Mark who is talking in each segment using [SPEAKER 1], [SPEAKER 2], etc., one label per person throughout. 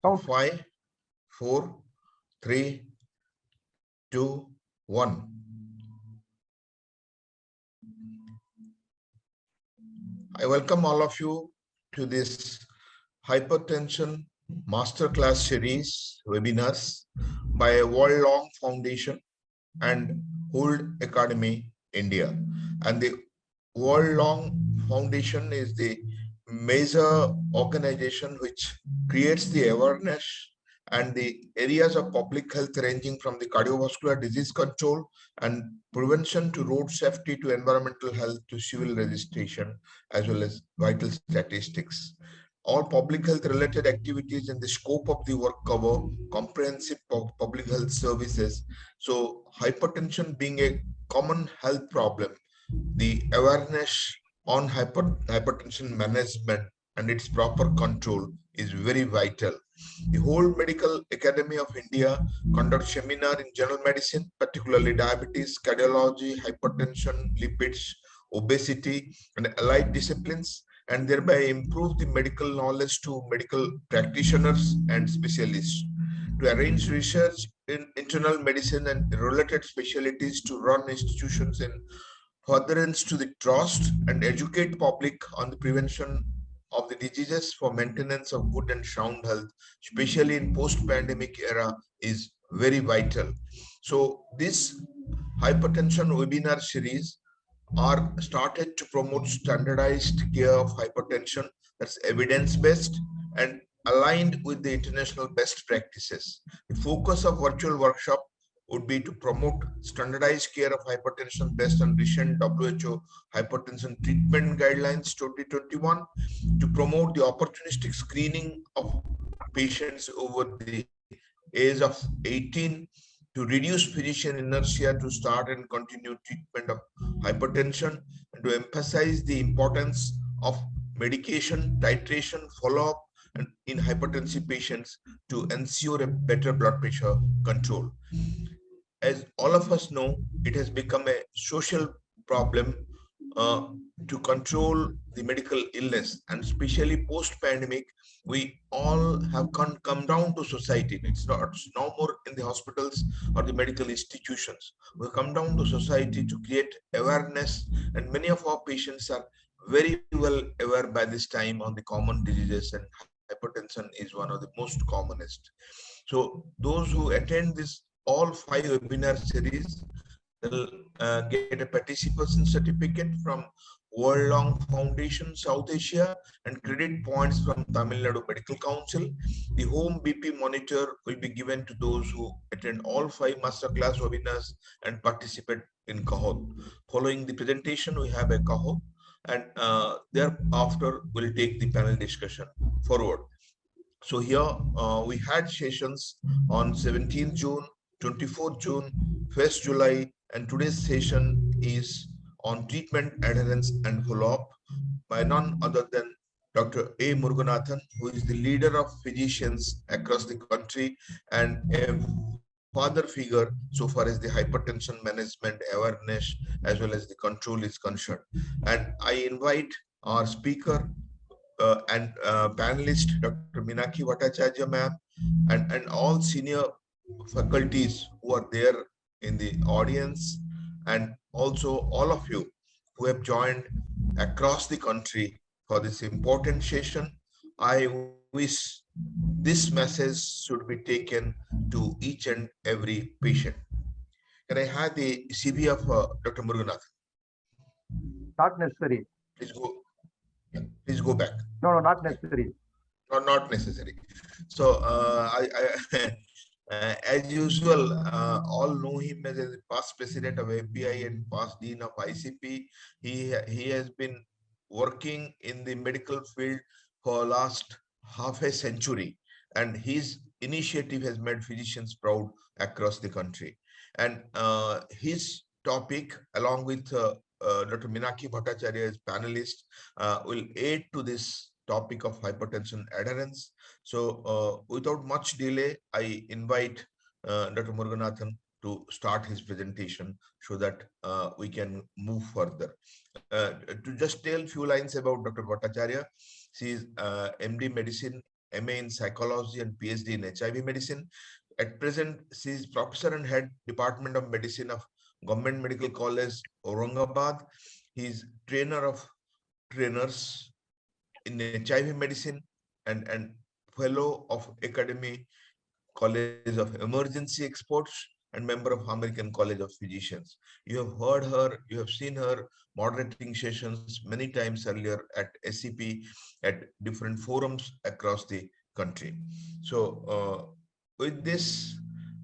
[SPEAKER 1] Count.
[SPEAKER 2] 5, 4, 3, 2, 1. I welcome all of you to this hypertension masterclass series webinars by a world-long foundation and Hold Academy India. And the world-long foundation is the major organization which creates the awareness and the areas of public health ranging from the cardiovascular disease control and prevention to road safety to environmental health to civil registration as well as vital statistics. All public health related activities in the scope of the work cover comprehensive public health services. So hypertension being a common health problem, the awareness on hypertension management and its proper control is very vital. The whole Medical Academy of India conducts seminar in general medicine, particularly diabetes, cardiology, hypertension, lipids, obesity, and allied disciplines, and thereby improve the medical knowledge to medical practitioners and specialists. To arrange research in internal medicine and related specialties to run institutions in furtherance to the trust and educate public on the prevention of the diseases for maintenance of good and sound health, especially in post-pandemic era, is very vital. So this hypertension webinar series are started to promote standardized care of hypertension that's evidence-based and aligned with the international best practices. The focus of virtual workshop would be to promote standardized care of hypertension based on recent WHO hypertension treatment guidelines 2021, to promote the opportunistic screening of patients over the age of 18, to reduce physician inertia to start and continue treatment of hypertension, and to emphasize the importance of medication titration follow-up and in hypertensive patients to ensure a better blood pressure control. As all of us know, it has become a social problem uh, to control the medical illness, and especially post-pandemic, we all have come down to society. It's no more in the hospitals or the medical institutions. We come down to society to create awareness, and many of our patients are very well aware by this time on the common diseases, and hypertension is one of the most commonest. So those who attend this all 5 webinar series, they'll get a participation certificate from World Long Foundation South Asia and credit points from Tamil Nadu Medical Council. The home BP monitor will be given to those who attend all 5 masterclass webinars and participate in Kahoot. Following the presentation, we have a Kahoot, and thereafter we'll take the panel discussion forward. So here we had sessions on 17th June, 24th June, 1st July, and today's session is on treatment adherence and follow-up by none other than Dr. A. Muruganathan, who is the leader of physicians across the country and a father figure so far as the hypertension management awareness as well as the control is concerned. And I invite our speaker and panelist, Dr. Minaki Bhattacharya ma'am, and all senior faculties who are there in the audience, and also all of you who have joined across the country for this important session. I wish this message should be taken to each and every patient. Can I have the CV of Dr. Muruganathan?
[SPEAKER 1] Not necessary.
[SPEAKER 2] Please go. Please go back.
[SPEAKER 1] No, not necessary.
[SPEAKER 2] Not necessary. So as usual, all know him as a past president of FBI and past dean of ICP. He has been working in the medical field for last half a century, and his initiative has made physicians proud across the country. And his topic, along with Dr. Minaki Bhattacharya as panelist, will aid to this topic of hypertension adherence. So without much delay, I invite Dr. Muruganathan to start his presentation so that we can move further. To just tell a few lines about Dr. Bhattacharya, she is MD Medicine MA in psychology and PhD in HIV medicine. At present, she is professor and head Department of Medicine of Government Medical College, Aurangabad. He is trainer of trainers in HIV medicine and fellow of Academy College of Emergency Experts and member of American College of Physicians. You have heard her, you have seen her moderating sessions many times earlier at SCP, at different forums across the country. So with this,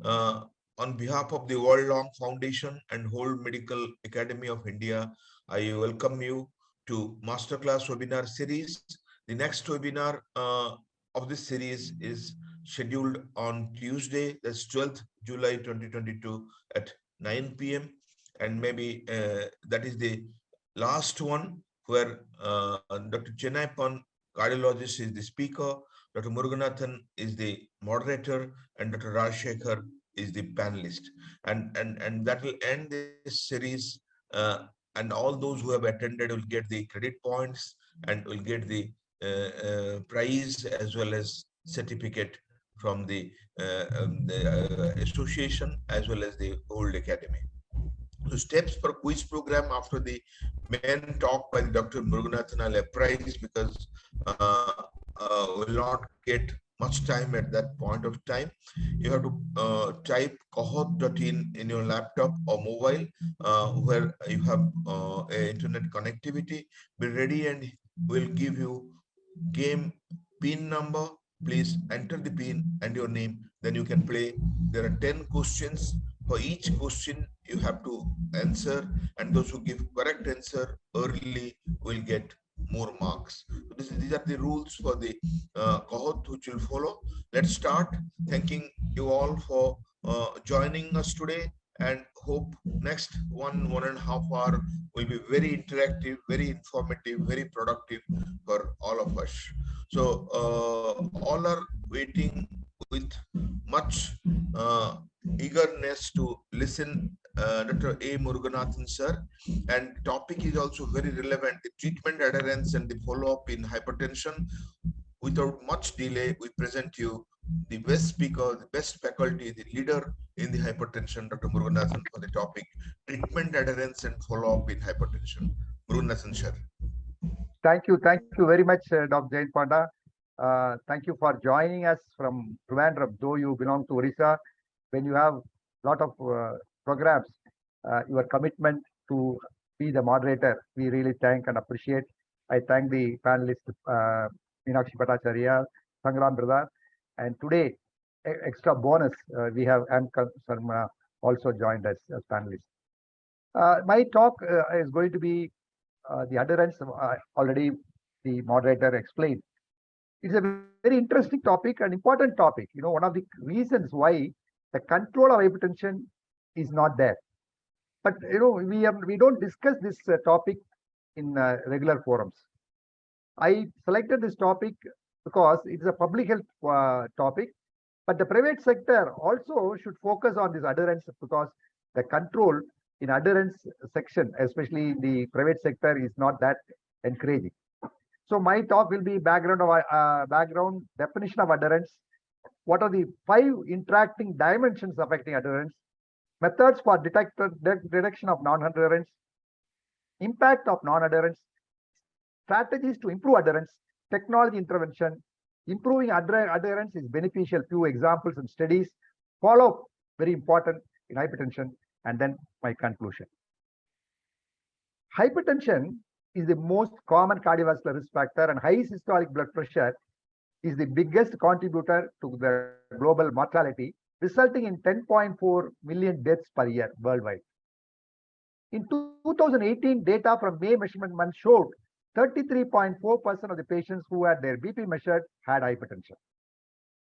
[SPEAKER 2] on behalf of the World Long Foundation and whole Medical Academy of India, I welcome you to Masterclass webinar series. The next webinar of this series is scheduled on Tuesday, that's 12th July 2022 at 9 p.m. And maybe that is the last one where Dr. Chennaipan, cardiologist, is the speaker, Dr. Muruganathan is the moderator, and Dr. Rajshekhar is the panelist. And that will end this series. And all those who have attended will get the credit points and will get the prize as well as certificate from the association as well as the old academy. So steps for quiz program after the main talk by Dr. Muruganathan, I'll apprise because will not get much time at that point of time. You have to type cohort.in in your laptop or mobile where you have internet connectivity. Be ready and we'll give you game pin number. Please enter the pin and your name, then you can play. There are 10 questions. For each question you have to answer, and those who give correct answer early will get more marks. So these are the rules for the cohort which will follow. Let's start. Thanking you all for joining us today, and hope next 1.5 hour will be very interactive, very informative, very productive for all of us. So all are waiting with much eagerness to listen Dr. A. Muruganathan sir, and topic is also very relevant, the treatment adherence and the follow-up in hypertension. Without much delay, we present you the best speaker, the best faculty, the leader in the hypertension, Dr. Muruganathan, for the topic treatment adherence and follow-up in hypertension. Muruganathan sir.
[SPEAKER 1] Thank you very much, Dr. Jain Panda. Thank you for joining us from Trivandrum, though you belong to Orissa. When you have a lot of programs, your commitment to be the moderator, we really thank and appreciate. I thank the panelists, Meenakshi Bhattacharya, Sangram Brother, and today, extra bonus, we have Amka Sarma also joined us as panelists. My talk is going to be the adherence. Already the moderator explained. It's a very interesting topic and important topic. You know, one of the reasons why the control of hypertension is not there. But you know, we don't discuss this topic in regular forums. I selected this topic because it's a public health topic, but the private sector also should focus on this adherence, because the control in adherence section, especially in the private sector, is not that encouraging. So my talk will be background definition of adherence. What are the 5 interacting dimensions affecting adherence? Methods for detection of non-adherence, impact of non-adherence, strategies to improve adherence, technology intervention. Improving adherence is beneficial. Few examples and studies. Follow-up, very important in hypertension, and then my conclusion. Hypertension is the most common cardiovascular risk factor, and high systolic blood pressure is the biggest contributor to the global mortality, resulting in 10.4 million deaths per year worldwide. In 2018, data from May measurement month showed 33.4% of the patients who had their BP measured had hypertension,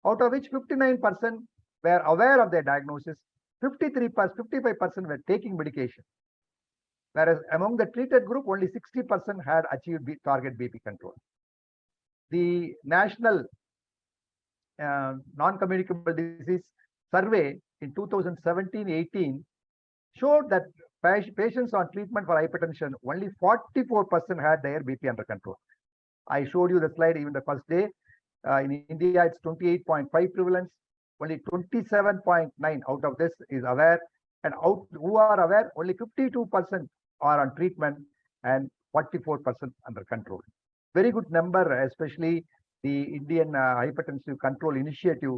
[SPEAKER 1] out of which 59% were aware of their diagnosis, 55% were taking medication. Whereas among the treated group, only 60% had achieved target BP control. The National Non-Communicable Disease Survey in 2017-18 showed that patients on treatment for hypertension, only 44% had their BP under control. I showed you the slide even the first day. In India, it's 28.5 prevalence. Only 27.9 out of this is aware. And who are aware, only 52% are on treatment and 44% under control. Very good number, especially the Indian Hypertensive Control Initiative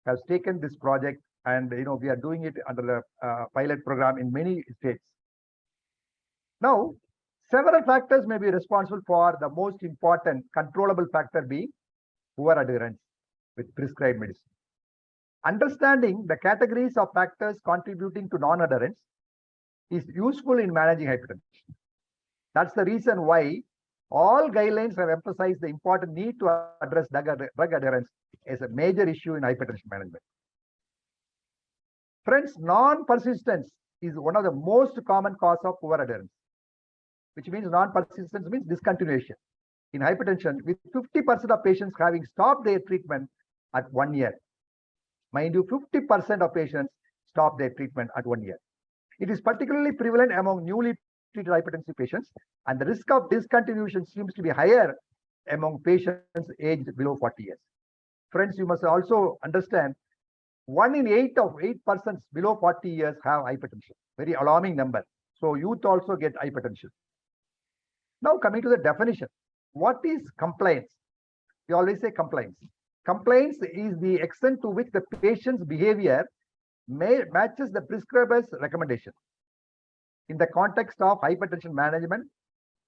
[SPEAKER 1] has taken this project, and we are doing it under the pilot program in many states. Now, several factors may be responsible for the most important controllable factor being poor adherence with prescribed medicine. Understanding the categories of factors contributing to non-adherence is useful in managing hypertension. That's the reason why all guidelines have emphasized the important need to address drug adherence as a major issue in hypertension management. Friends, non-persistence is one of the most common cause of poor adherence, which means non-persistence means discontinuation. In hypertension, with 50% of patients having stopped their treatment at 1 year. Mind you, 50% of patients stop their treatment at 1 year. It is particularly prevalent among newly treated hypertensive patients, and the risk of discontinuation seems to be higher among patients aged below 40 years. Friends, you must also understand 1 in 8 persons below 40 years have hypertension. Very alarming number. So youth also get hypertension. Now coming to the definition. What is compliance? We always say compliance. Compliance is the extent to which the patient's behavior matches the prescriber's recommendation. In the context of hypertension management,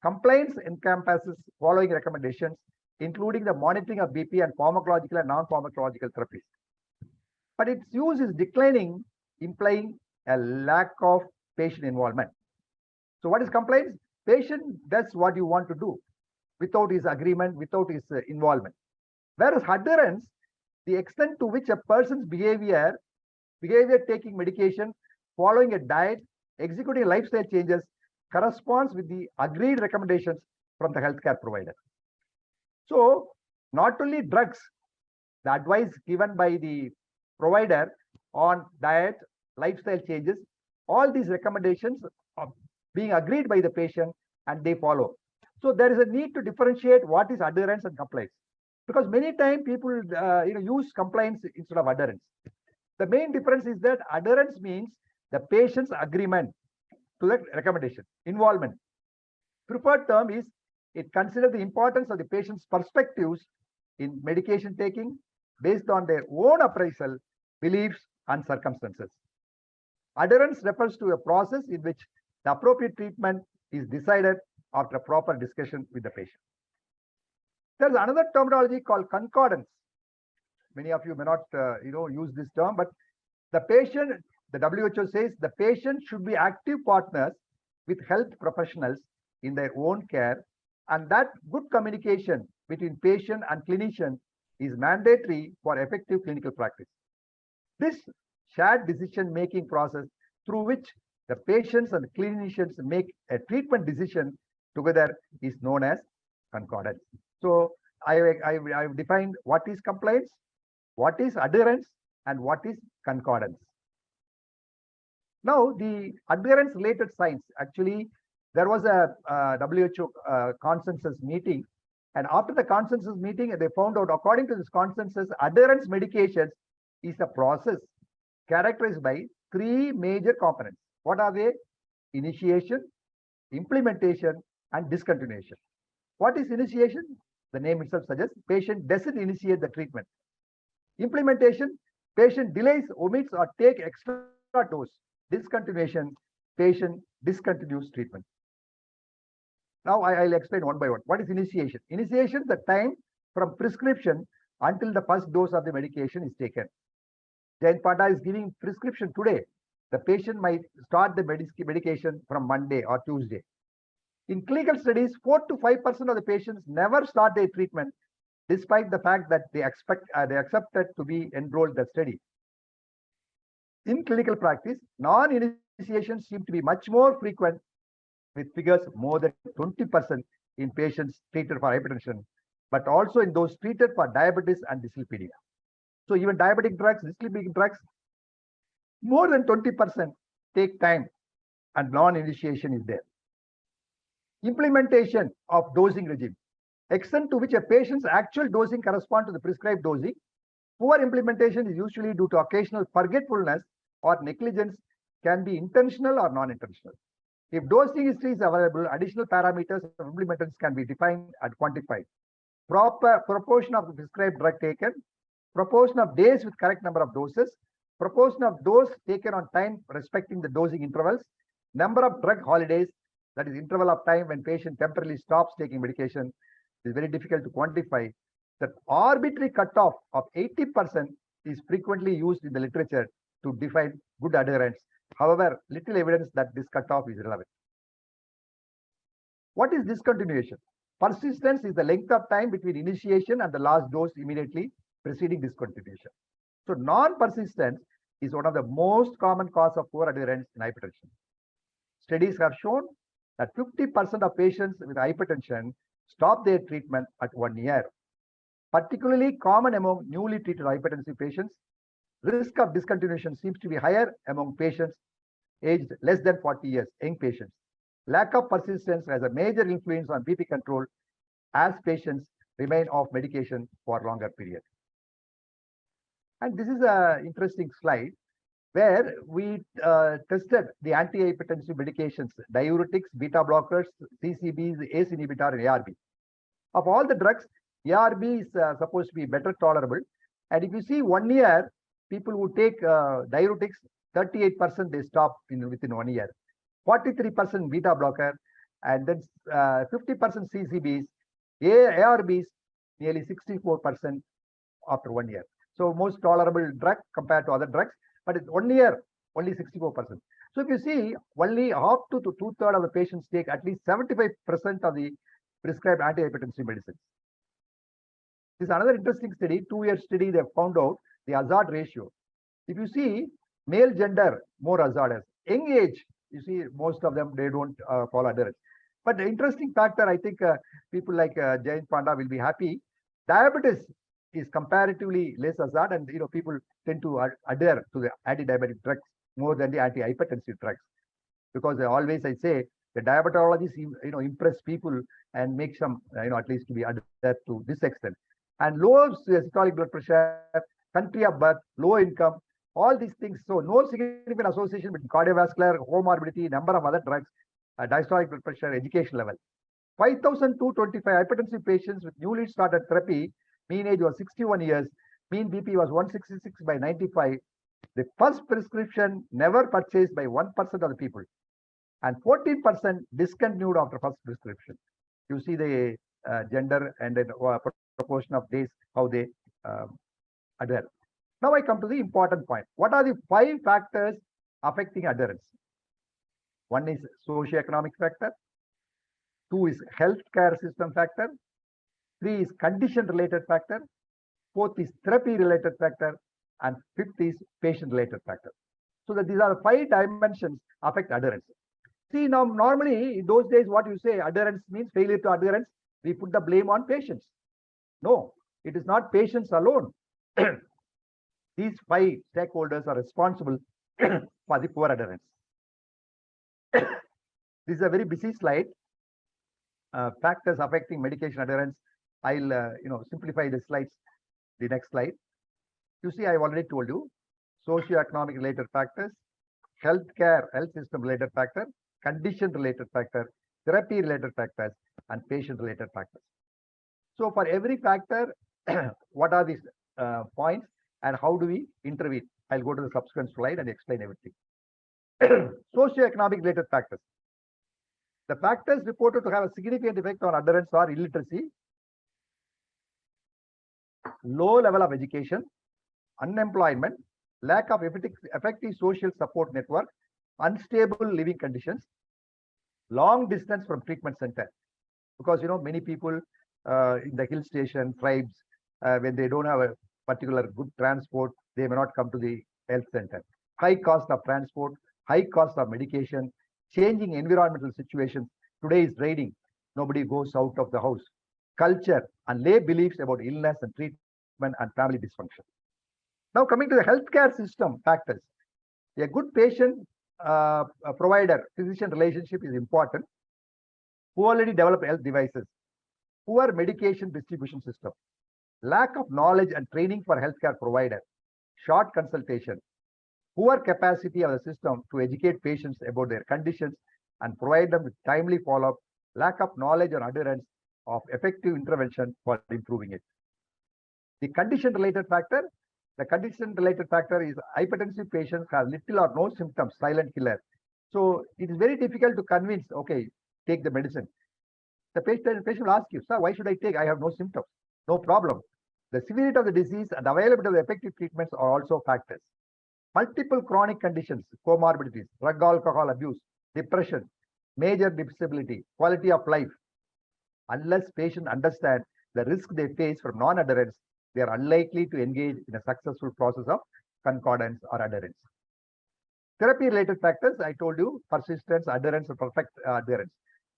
[SPEAKER 1] compliance encompasses following recommendations, including the monitoring of BP and pharmacological and non-pharmacological therapies. But its use is declining, implying a lack of patient involvement. So what is compliance? Patient does what you want to do without his agreement, without his involvement. Whereas adherence, the extent to which a person's behavior taking medication, following a diet, executing lifestyle changes corresponds with the agreed recommendations from the healthcare provider. So not only drugs, the advice given by the provider on diet, lifestyle changes, all these recommendations are being agreed by the patient and they follow. So there is a need to differentiate what is adherence and compliance, because many times people use compliance instead of adherence. The main difference is that adherence means the patient's agreement to the recommendation, involvement. Preferred term is it considers the importance of the patient's perspectives in medication taking based on their own appraisal, beliefs, and circumstances. Adherence refers to a process in which the appropriate treatment is decided after a proper discussion with the patient. There's another terminology called concordance. Many of you may not use this term, but the patient, the WHO says the patient should be active partners with health professionals in their own care, and that good communication between patient and clinician is mandatory for effective clinical practice. This shared decision-making process through which the patients and clinicians make a treatment decision together is known as concordance. So I've defined what is compliance, what is adherence, and what is concordance. Now, the adherence related science, actually, there was a WHO consensus meeting, and after the consensus meeting, they found out, according to this consensus, adherence medications is a process characterized by 3 major components. What are they? Initiation, implementation, and discontinuation. What is initiation? The name itself suggests patient doesn't initiate the treatment. Implementation, patient delays, omits, or take extra dose. Discontinuation, patient discontinues treatment. Now I'll explain one by one. What is initiation? Initiation, the time from prescription until the first dose of the medication is taken. Jain Panda is giving prescription today. The patient might start the medication from Monday or Tuesday. In clinical studies, 4 to 5% of the patients never start their treatment, despite the fact that they accepted to be enrolled in the study. In clinical practice, non-initiations seem to be much more frequent, with figures more than 20% in patients treated for hypertension, but also in those treated for diabetes and dyslipidemia. So even diabetic drugs, dyslipidemic drugs, more than 20% take time and non-initiation is there. Implementation of dosing regime. extent to which a patient's actual dosing corresponds to the prescribed dosing. Poor implementation is usually due to occasional forgetfulness or negligence, can be intentional or non-intentional. If dosing history is available, additional parameters of implementers can be defined and quantified. Proper proportion of the prescribed drug taken, proportion of days with correct number of doses, proportion of dose taken on time respecting the dosing intervals, number of drug holidays, that is interval of time when patient temporarily stops taking medication, is very difficult to quantify. The arbitrary cutoff of 80% is frequently used in the literature to define good adherence. However, little evidence that this cutoff is relevant. What is discontinuation? Persistence is the length of time between initiation and the last dose immediately preceding discontinuation. So non-persistence is one of the most common cause of poor adherence in hypertension. Studies have shown that 50% of patients with hypertension stop their treatment at 1 year. Particularly common among newly treated hypertensive patients, risk of discontinuation seems to be higher among patients aged less than 40 years, young patients. Lack of persistence has a major influence on BP control as patients remain off medication for longer period. And this is an interesting slide where we tested the antihypertensive medications, diuretics, beta blockers, CCBs, ACE inhibitor, and ARB. Of all the drugs, ARB is supposed to be better tolerable. And if you see 1 year, people who take diuretics, 38% they stop within 1 year, 43% beta blocker, and then 50% CCBs, ARBs, nearly 64% after 1 year. So most tolerable drug compared to other drugs, but it's 1 year, only 64%. So if you see, only half to two-thirds of the patients take at least 75% of the prescribed antihypertensive medicines. This is another interesting study, 2-year study, they found out the hazard ratio. If you see, male gender, more hazardous. Young age, you see, most of them, they don't follow adherence. But the interesting factor, I think people like Jayant Panda will be happy. Diabetes is comparatively less hazard, and people tend to adhere to the anti-diabetic drugs more than the antihypertensive drugs, because always I say the diabetologists impress people and make them at least to be adhered to this extent. And low systolic blood pressure, country of birth, low income, all these things. So no significant association between cardiovascular, comorbidity, number of other drugs, diastolic blood pressure, education level. 5,225 hypertensive patients with newly started therapy, mean age was 61 years, mean BP was 166 by 95. The first prescription never purchased by 1% of the people, and 14% discontinued after first prescription. You see the gender and the proportion of days, how they adhere. Now I come to the important point. What are the 5 factors affecting adherence? 1 is socioeconomic factor, 2 is healthcare system factor, 3 is condition-related factor, 4th is therapy-related factor, and 5th is patient-related factor. So that these are 5 dimensions affect adherence. See, now normally in those days, what you say adherence means failure to adherence, we put the blame on patients. No, it is not patients alone. These 5 stakeholders are responsible for the poor adherence. This is a very busy slide. Factors affecting medication adherence. I'll simplify the slides. The next slide. You see, I've already told you socioeconomic related factors, health system related factor, condition related factor, therapy related factors, and patient related factors. So for every factor, what are these points and how do we intervene? I'll go to the subsequent slide and explain everything. Socioeconomic related factors. The factors reported to have a significant effect on adherence are illiteracy, low level of education, unemployment, lack of effective social support network, unstable living conditions, long distance from treatment center. Because many people in the hill station tribes, when they don't have a particular good transport, they may not come to the health center. High cost of transport, high cost of medication, changing environmental situations. Today is raining, nobody goes out of the house. Culture and lay beliefs about illness and treatment and family dysfunction. Now coming to the healthcare system factors. A good patient provider physician relationship is important. Poorly developed health devices, poor medication distribution system, lack of knowledge and training for healthcare provider, short consultation, poor capacity of the system to educate patients about their conditions and provide them with timely follow-up, lack of knowledge or adherence of effective intervention for improving it. The condition-related factor is hypertensive patients have little or no symptoms, silent killer. So it is very difficult to convince, okay, take the medicine. The patient will ask you, sir, why should I take? I have no symptoms. No problem. The severity of the disease and availability of effective treatments are also factors. Multiple chronic conditions, comorbidities, drug alcohol abuse, depression, major disability, quality of life. Unless patients understand the risk they face from non-adherence, they are unlikely to engage in a successful process of concordance or adherence. Therapy-related factors, I told you, persistence, adherence, and perfect adherence.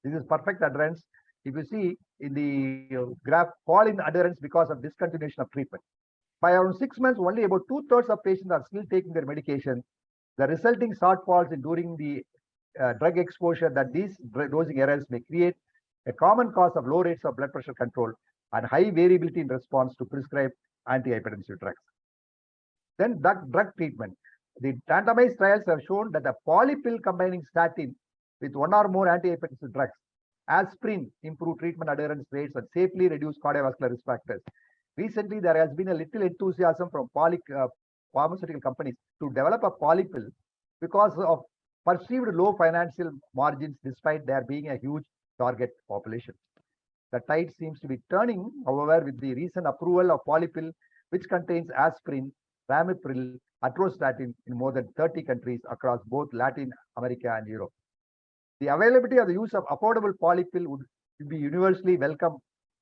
[SPEAKER 1] This is perfect adherence. If you see in the graph, fall in adherence because of discontinuation of treatment. By around 6 months, only about 2/3 of patients are still taking their medication. The resulting shortfalls during the drug exposure that these dosing errors may create a common cause of low rates of blood pressure control and high variability in response to prescribed antihypertensive drugs. Then drug treatment. The randomized trials have shown that the polypill combining statin with one or more antihypertensive drugs, aspirin, improve treatment adherence rates and safely reduce cardiovascular risk factors. Recently, there has been a little enthusiasm from pharmaceutical companies to develop a polypill because of perceived low financial margins despite there being a huge target population. The tide seems to be turning, however, with the recent approval of polypill, which contains aspirin, ramipril, atorvastatin in more than 30 countries across both Latin America and Europe. The availability of the use of affordable polypill would be universally welcome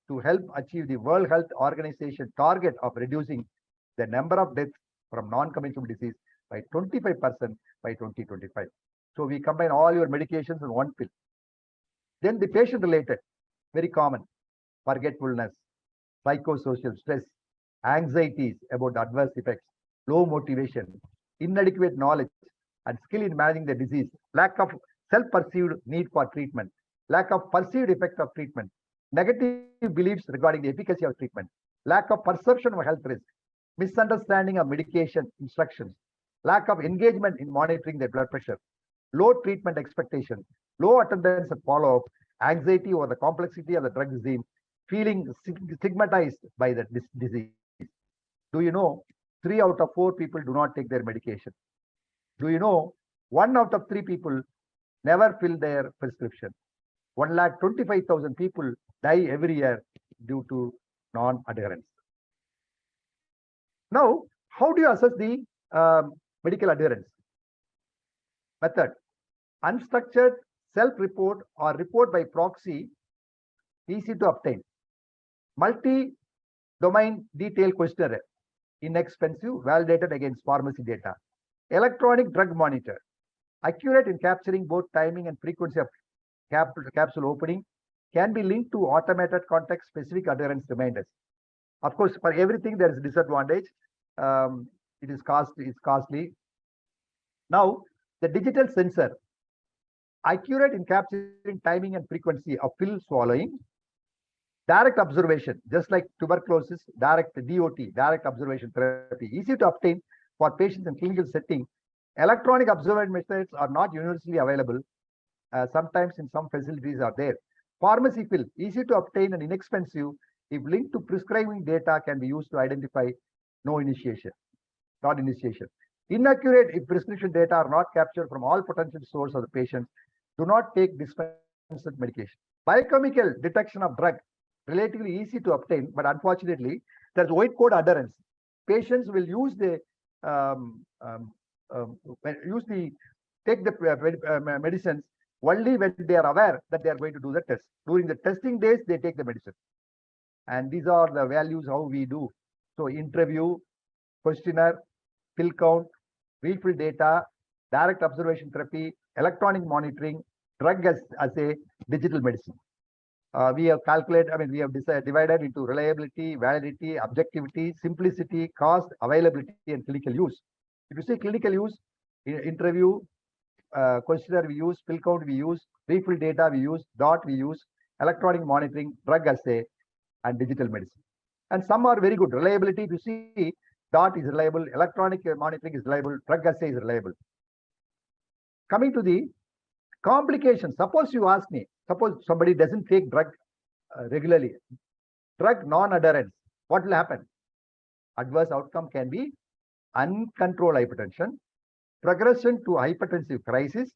[SPEAKER 1] to help achieve the World Health Organization target of reducing the number of deaths from non-communicable disease by 25% by 2025. So we combine all your medications in one pill. Then the patient-related, very common, forgetfulness, psychosocial stress, anxieties about adverse effects, low motivation, inadequate knowledge and skill in managing the disease, lack of self-perceived need for treatment, lack of perceived effect of treatment, negative beliefs regarding the efficacy of treatment, lack of perception of health risk, misunderstanding of medication instructions, lack of engagement in monitoring their blood pressure, low treatment expectation, low attendance and follow-up, anxiety over the complexity of the drug regime, feeling stigmatized by the disease. Do you know 3 out of 4 people do not take their medication? Do you know 1 out of 3 people never fill their prescription? 1,25,000 people die every year due to non-adherence. Now, how do you assess the medical adherence? Method: unstructured self-report or report by proxy, easy to obtain. Multi-domain detailed questionnaire, inexpensive, validated against pharmacy data. Electronic drug monitor, accurate in capturing both timing and frequency of capsule opening, can be linked to automated context-specific adherence reminders. Of course, for everything there is a disadvantage. It is costly. Now, the digital sensor, accurate in capturing timing and frequency of pill swallowing. Direct observation, just like tuberculosis, direct DOT, direct observation therapy, easy to obtain for patients in clinical setting. Electronic observation methods are not universally available. Sometimes in some facilities are there. Pharmacy pill, easy to obtain and inexpensive. If linked to prescribing data, can be used to identify not initiation. Inaccurate if prescription data are not captured from all potential source of the patient. Do not take dispensed medication. Biochemical detection of drug, relatively easy to obtain, but unfortunately, there's white code adherence. Patients will use the take the medicines only when they are aware that they are going to do the test. During the testing days, they take the medicine. And these are the values how we do. So interview, questionnaire, pill count, refill data, direct observation therapy, electronic monitoring, drug assay, digital medicine. We have calculated, we have divided into reliability, validity, objectivity, simplicity, cost, availability, and clinical use. If you see clinical use, interview, questionnaire we use, pill count we use, refill data we use, DOT we use, electronic monitoring, drug assay, and digital medicine. And some are very good. Reliability, if you see, DOT is reliable, electronic monitoring is reliable, drug assay is reliable. Coming to the complications, suppose you ask me, suppose somebody doesn't take drug regularly, drug non-adherence, what will happen? Adverse outcome can be uncontrolled hypertension, progression to hypertensive crisis,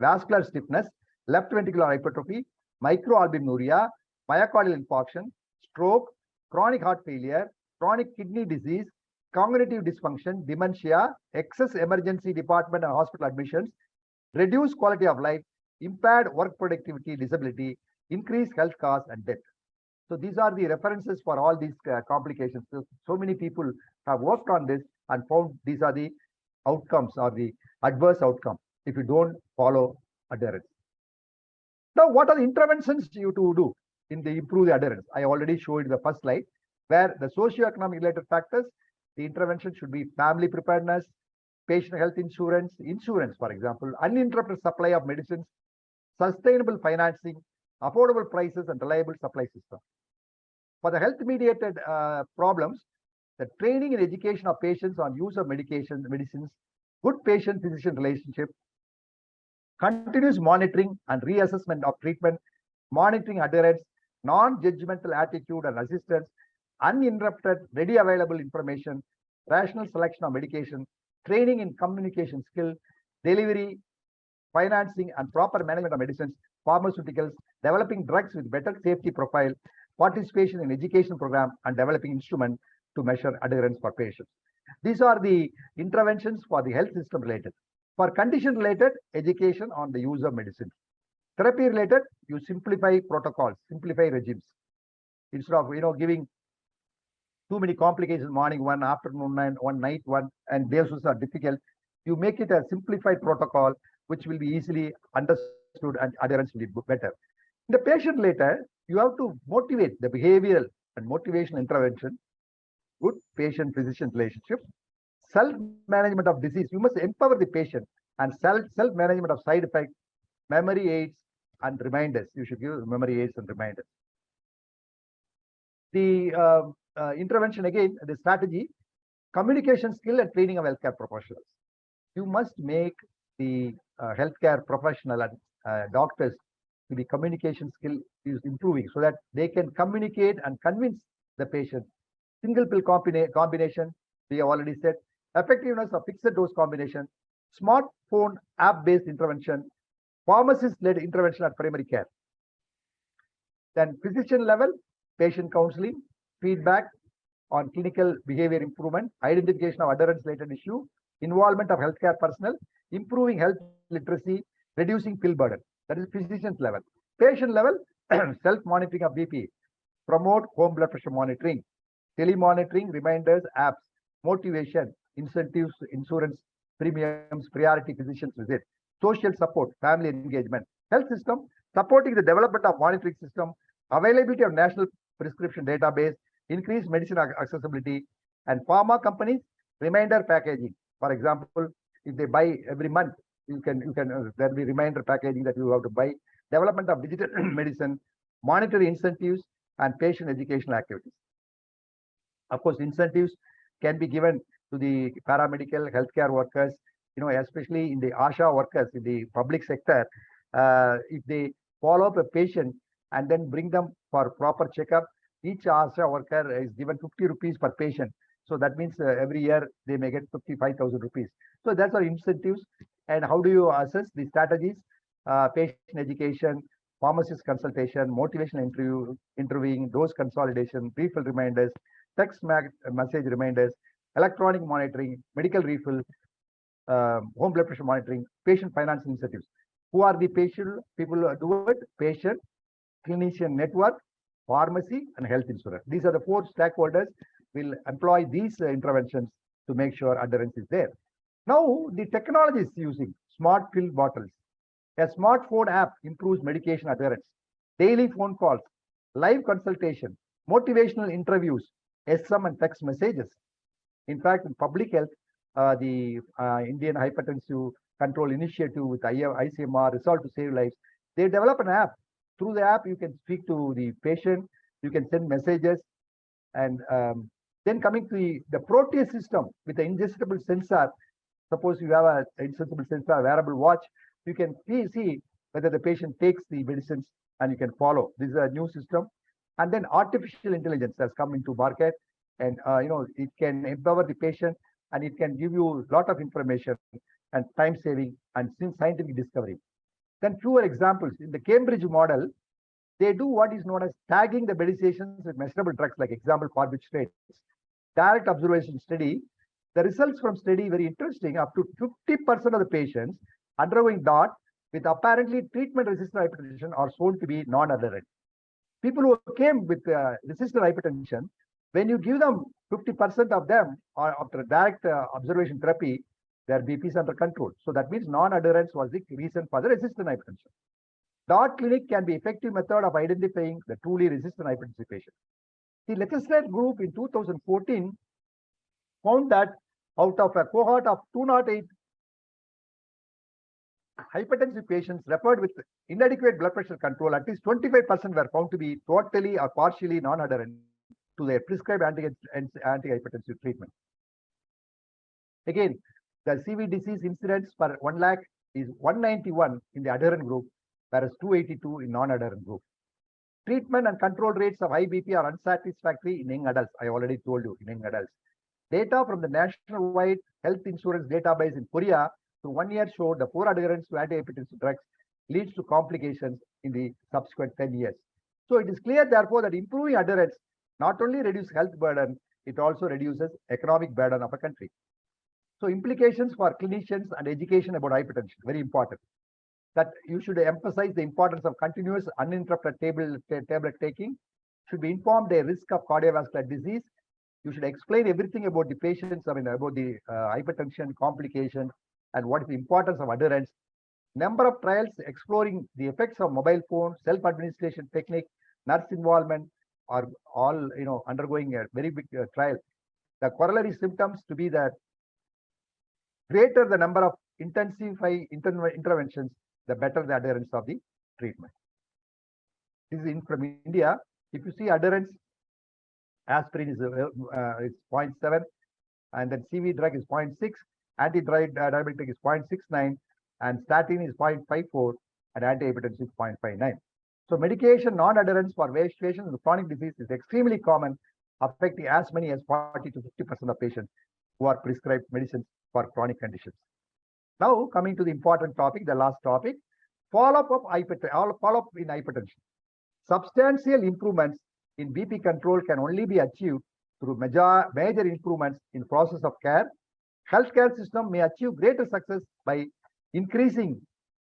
[SPEAKER 1] vascular stiffness, left ventricular hypertrophy, microalbuminuria, myocardial infarction, stroke, chronic heart failure, chronic kidney disease, cognitive dysfunction, dementia, excess emergency department and hospital admissions, reduced quality of life, impaired work productivity, disability, increased health costs, and death. So these are the references for all these complications. So many people have worked on this and found these are the outcomes or the adverse outcome if you don't follow adherence. Now, what are the interventions you to do in the improve the adherence? I already showed the first slide where the socio-economic related factors, the intervention should be family preparedness, patient health insurance, for example, uninterrupted supply of medicines, sustainable financing, affordable prices, and reliable supply system. For the health-mediated problems, the training and education of patients on use of medicines, good patient-physician relationship, continuous monitoring and reassessment of treatment, monitoring adherence, non-judgmental attitude and assistance, uninterrupted, ready available information, rational selection of medication, training in communication skill, delivery, financing and proper management of medicines, pharmaceuticals, developing drugs with better safety profile, participation in education program, and developing instrument to measure adherence for patients. These are the interventions for the health system related. For condition related, education on the use of medicine. Therapy related, you simplify protocols, simplify regimes. Instead of giving too many complications, morning one, afternoon one, night one, and those are difficult. You make it a simplified protocol, which will be easily understood and adherence will be better. In the patient later, you have to motivate the behavioral and motivational intervention, good patient-physician relationship, self-management of disease. You must empower the patient and self-management of side effects, memory aids and reminders. You should give memory aids and reminders. The intervention again, the strategy, communication skill and training of healthcare professionals. You must make the healthcare professional and doctors to the communication skill is improving so that they can communicate and convince the patient. Single pill combination, we have already said, effectiveness of fixed dose combination, smartphone app-based intervention, pharmacist-led intervention at primary care. Then physician level, patient counseling, feedback on clinical behavior improvement, identification of adherence-related issue, involvement of healthcare personnel, improving health literacy, reducing pill burden. That is physician's level. Patient level, self-monitoring of BP, promote home blood pressure monitoring, telemonitoring, reminders, apps, motivation, incentives, insurance, premiums, priority physician's visit, social support, family engagement, health system, supporting the development of monitoring system, availability of national prescription database, increased medicine accessibility, and pharma companies, reminder packaging. For example, if they buy every month, there'll be reminder packaging that you have to buy, development of digital medicine, monetary incentives, and patient educational activities. Of course, incentives can be given to the paramedical healthcare workers, especially in the ASHA workers in the public sector. If they follow up a patient and then bring them for proper checkup, each ASHA worker is given 50 rupees per patient. So that means every year they may get 55,000 rupees. So that's our incentives. And how do you assess the strategies? Patient education, pharmacist consultation, motivational interviewing, dose consolidation, refill reminders, text message reminders, electronic monitoring, medical refill, home blood pressure monitoring, patient financing incentives. Who are the patient people who do it? Patient, clinician network, pharmacy, and health insurance. These are the four stakeholders will employ these interventions to make sure adherence is there. Now, the technology is using smart pill bottles. A smartphone app improves medication adherence, daily phone calls, live consultation, motivational interviews, SM and text messages. In fact, in public health, the Indian Hypertensive Control Initiative with ICMR, Resolve to Save Lives, they develop an app. Through the app, you can speak to the patient, You can send messages. And then coming to the Proteus system with the ingestible sensor. Suppose you have a ingestible sensor, wearable watch, you can see whether the patient takes the medicines and you can follow. This is a new system. And then artificial intelligence has come into market, and it can empower the patient, and it can give you a lot of information and time saving and scientific discovery. Then fewer examples. In the Cambridge model, they do what is known as tagging the medications with measurable drugs, like example carbohydrates. Direct observation study. The results from study very interesting. Up to 50% of the patients undergoing DOT with apparently treatment-resistant hypertension are shown to be non-adherent. People who came with resistant hypertension, when you give them 50% of them or after direct observation therapy, their BP is under control. So that means non-adherence was the reason for the resistant hypertension. DOT clinic can be effective method of identifying the truly resistant hypertension patient. The legislative group in 2014 found that out of a cohort of 208 hypertensive patients referred with inadequate blood pressure control, at least 25% were found to be totally or partially non-adherent to their prescribed antihypertensive treatment. Again, the CV disease incidence per 1 lakh is 191 in the adherent group, whereas 282 in non-adherent group. Treatment and control rates of high BP are unsatisfactory in young adults. I already told you, in young adults. Data from the nationwide health insurance database in Korea through 1 year showed the poor adherence to antihypertensive drugs leads to complications in the subsequent 10 years. So it is clear, therefore, that improving adherence not only reduces health burden, it also reduces economic burden of a country. So implications for clinicians and education about hypertension, very important. That you should emphasize the importance of continuous uninterrupted tablet taking, should be informed the risk of cardiovascular disease. You should explain everything about the patients, about the hypertension complication and what is the importance of adherence. Number of trials exploring the effects of mobile phone, self-administration technique, nurse involvement are all undergoing a very big trial. The corollary symptoms to be that greater the number of interventions, the better the adherence of the treatment. This is from India. If you see adherence, aspirin is 0.7, and then CV drug is 0.6, anti-diabetic is 0.69, and statin is 0.54, and antihypertensive is 0.59. So medication non-adherence for patients with chronic disease is extremely common, affecting as many as 40 to 50% of patients who are prescribed medicines for chronic conditions. Now coming to the important topic, the last topic, follow-up in hypertension. Substantial improvements in BP control can only be achieved through major improvements in process of care. Healthcare system may achieve greater success by increasing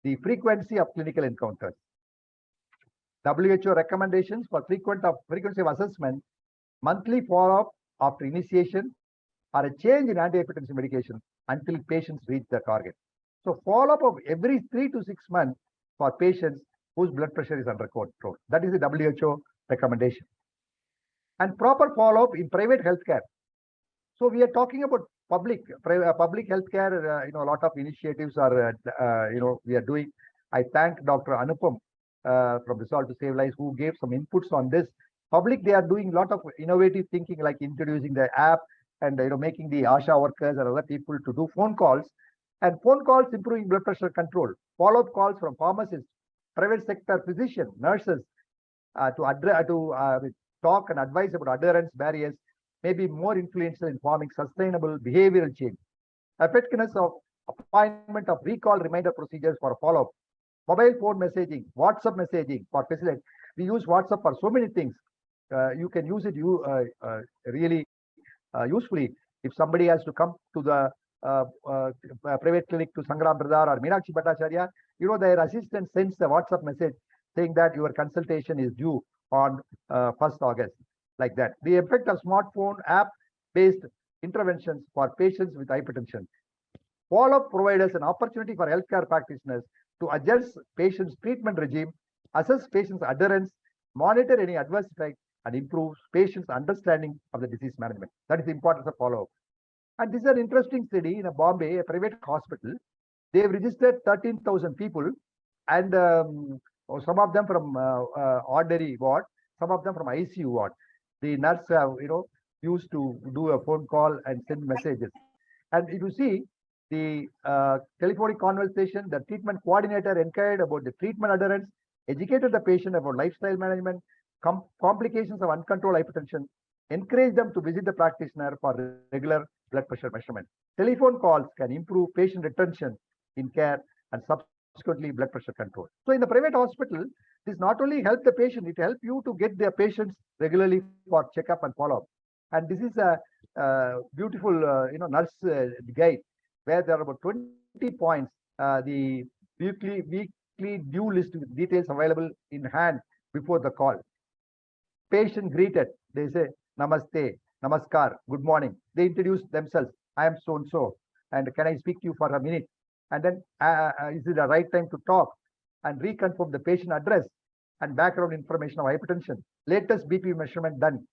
[SPEAKER 1] the frequency of clinical encounters. WHO recommendations for frequency of assessment, monthly follow-up after initiation, or a change in antihypertensive medication until patients reach the target. So follow-up of every 3 to 6 months for patients whose blood pressure is under control. That is the WHO recommendation. And proper follow-up in private healthcare. So we are talking about public healthcare. A lot of initiatives are we are doing. I thank Dr. Anupam from Resolve to Save Lives who gave some inputs on this. Public, they are doing a lot of innovative thinking, like introducing the app and making the ASHA workers and other people to do phone calls, and phone calls improving blood pressure control. Follow-up calls from pharmacists, private sector physicians, nurses to talk and advise about adherence barriers may be more influential in forming sustainable behavioral change. Effectiveness of appointment of recall reminder procedures for follow-up. Mobile phone messaging, WhatsApp messaging for facilitate. We use WhatsApp for so many things. You can use it really usefully. If somebody has to come to the private clinic to Sangram Bradar or Meenakshi Bhattacharya, their assistant sends a WhatsApp message saying that your consultation is due on 1st August, like that. The effect of smartphone app-based interventions for patients with hypertension. Follow-up provides an opportunity for healthcare practitioners to adjust patients' treatment regime, assess patients' adherence, monitor any adverse effects, and improve patients' understanding of the disease management. That is the importance of follow-up. And this is an interesting study in Bombay, a private hospital. They have registered 13,000 people, and some of them from ordinary ward, some of them from ICU ward. The nurse have, used to do a phone call and send messages. And if you see the telephonic conversation, the treatment coordinator inquired about the treatment adherence, educated the patient about lifestyle management, complications of uncontrolled hypertension, encourage them to visit the practitioner for regular blood pressure measurement. Telephone calls can improve patient retention in care and subsequently blood pressure control. So in the private hospital, this not only help the patient, it helps you to get their patients regularly for checkup and follow-up. And this is a beautiful, nurse guide where there are about 20 points. The weekly due list with details available in hand before the call. Patient greeted, they say namaste, namaskar, good morning. They introduce themselves. I am so and so, and can I speak to you for a minute? And then is it the right time to talk? And reconfirm the patient address and background information of hypertension. Latest BP measurement done.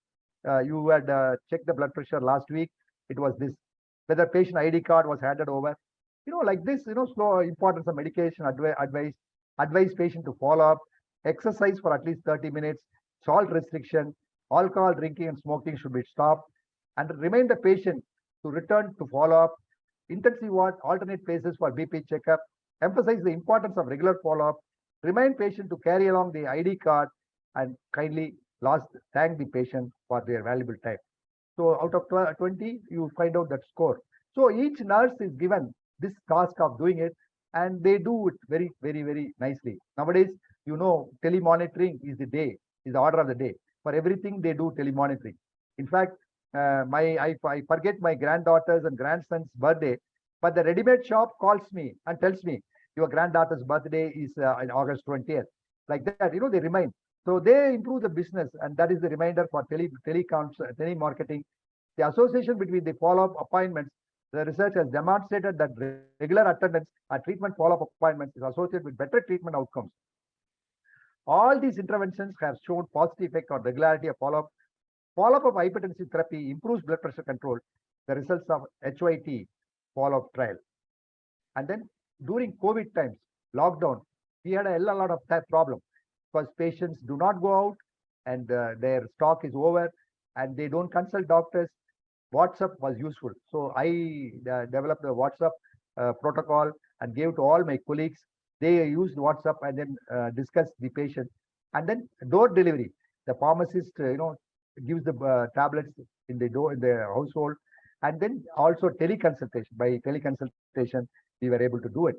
[SPEAKER 1] You had checked the blood pressure last week. It was this. Whether patient ID card was handed over. Like this, slow importance of medication advise patient to follow up, exercise for at least 30 minutes, salt restriction, alcohol drinking and smoking should be stopped, and remind the patient to return to follow up, intensive ward, alternate places for BP checkup, emphasize the importance of regular follow up, remind patient to carry along the ID card, and kindly thank the patient for their valuable time. So out of 20, you find out that score. So each nurse is given this task of doing it, and they do it very, very, very nicely. Nowadays, telemonitoring is the order of the day. For everything, they do telemonitoring. In fact, I forget my granddaughter's and grandson's birthday, but the ready-made shop calls me and tells me your granddaughter's birthday is on August 20th. Like that, they remind. So they improve the business, and that is the reminder for telemarketing. The association between the follow-up appointments, the research has demonstrated that regular attendance at treatment follow-up appointments is associated with better treatment outcomes. All these interventions have shown positive effect on regularity of follow-up. Follow-up of hypertensive therapy improves blood pressure control. The results of HYT follow-up trial. And then during COVID times, lockdown, we had a lot of that problem because patients do not go out and their stock is over and they don't consult doctors. WhatsApp was useful. So I developed a WhatsApp protocol and gave to all my colleagues. They used WhatsApp and then discussed the patient. And then door delivery. The pharmacist, gives the tablets in the household. And then also teleconsultation. By teleconsultation, we were able to do it.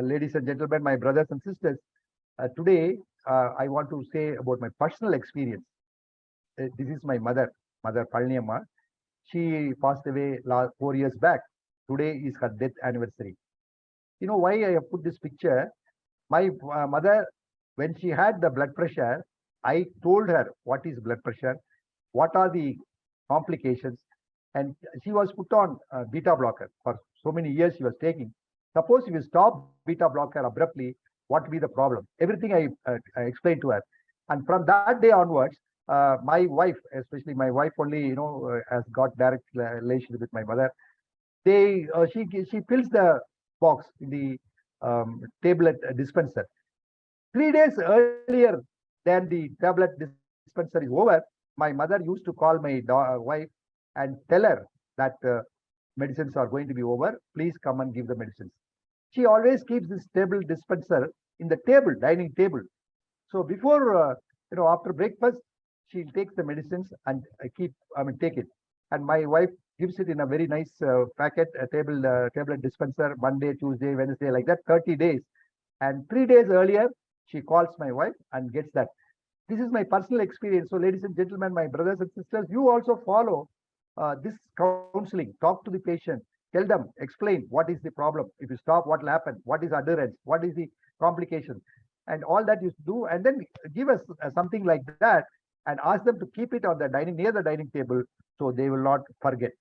[SPEAKER 1] Ladies and gentlemen, my brothers and sisters, today I want to say about my personal experience. This is my mother Palniyamma. She passed away 4 years back. Today is her death anniversary. You know why I have put this picture? My mother, when she had the blood pressure, I told her what is blood pressure, what are the complications, and she was put on beta blocker for so many years she was taking. Suppose if you stop beta blocker abruptly, what will be the problem? Everything I explained to her. And from that day onwards, my wife, especially my wife only, has got direct relationship with my mother. She fills the box in the tablet dispenser. 3 days earlier than the tablet dispenser is over, my mother used to call my wife and tell her that medicines are going to be over. Please come and give the medicines. She always keeps this table dispenser in the dining table. So before, after breakfast, she takes the medicines and take it. And my wife gives it in a very nice packet, a tablet dispenser, Monday, Tuesday, Wednesday, like that, 30 days. And 3 days earlier, she calls my wife and gets that. This is my personal experience. So ladies and gentlemen, my brothers and sisters, you also follow this counseling. Talk to the patient. Tell them, explain what is the problem. If you stop, what will happen? What is adherence? What is the complication? And all that you do, and then give us something like that and ask them to keep it on the near the dining table so they will not forget.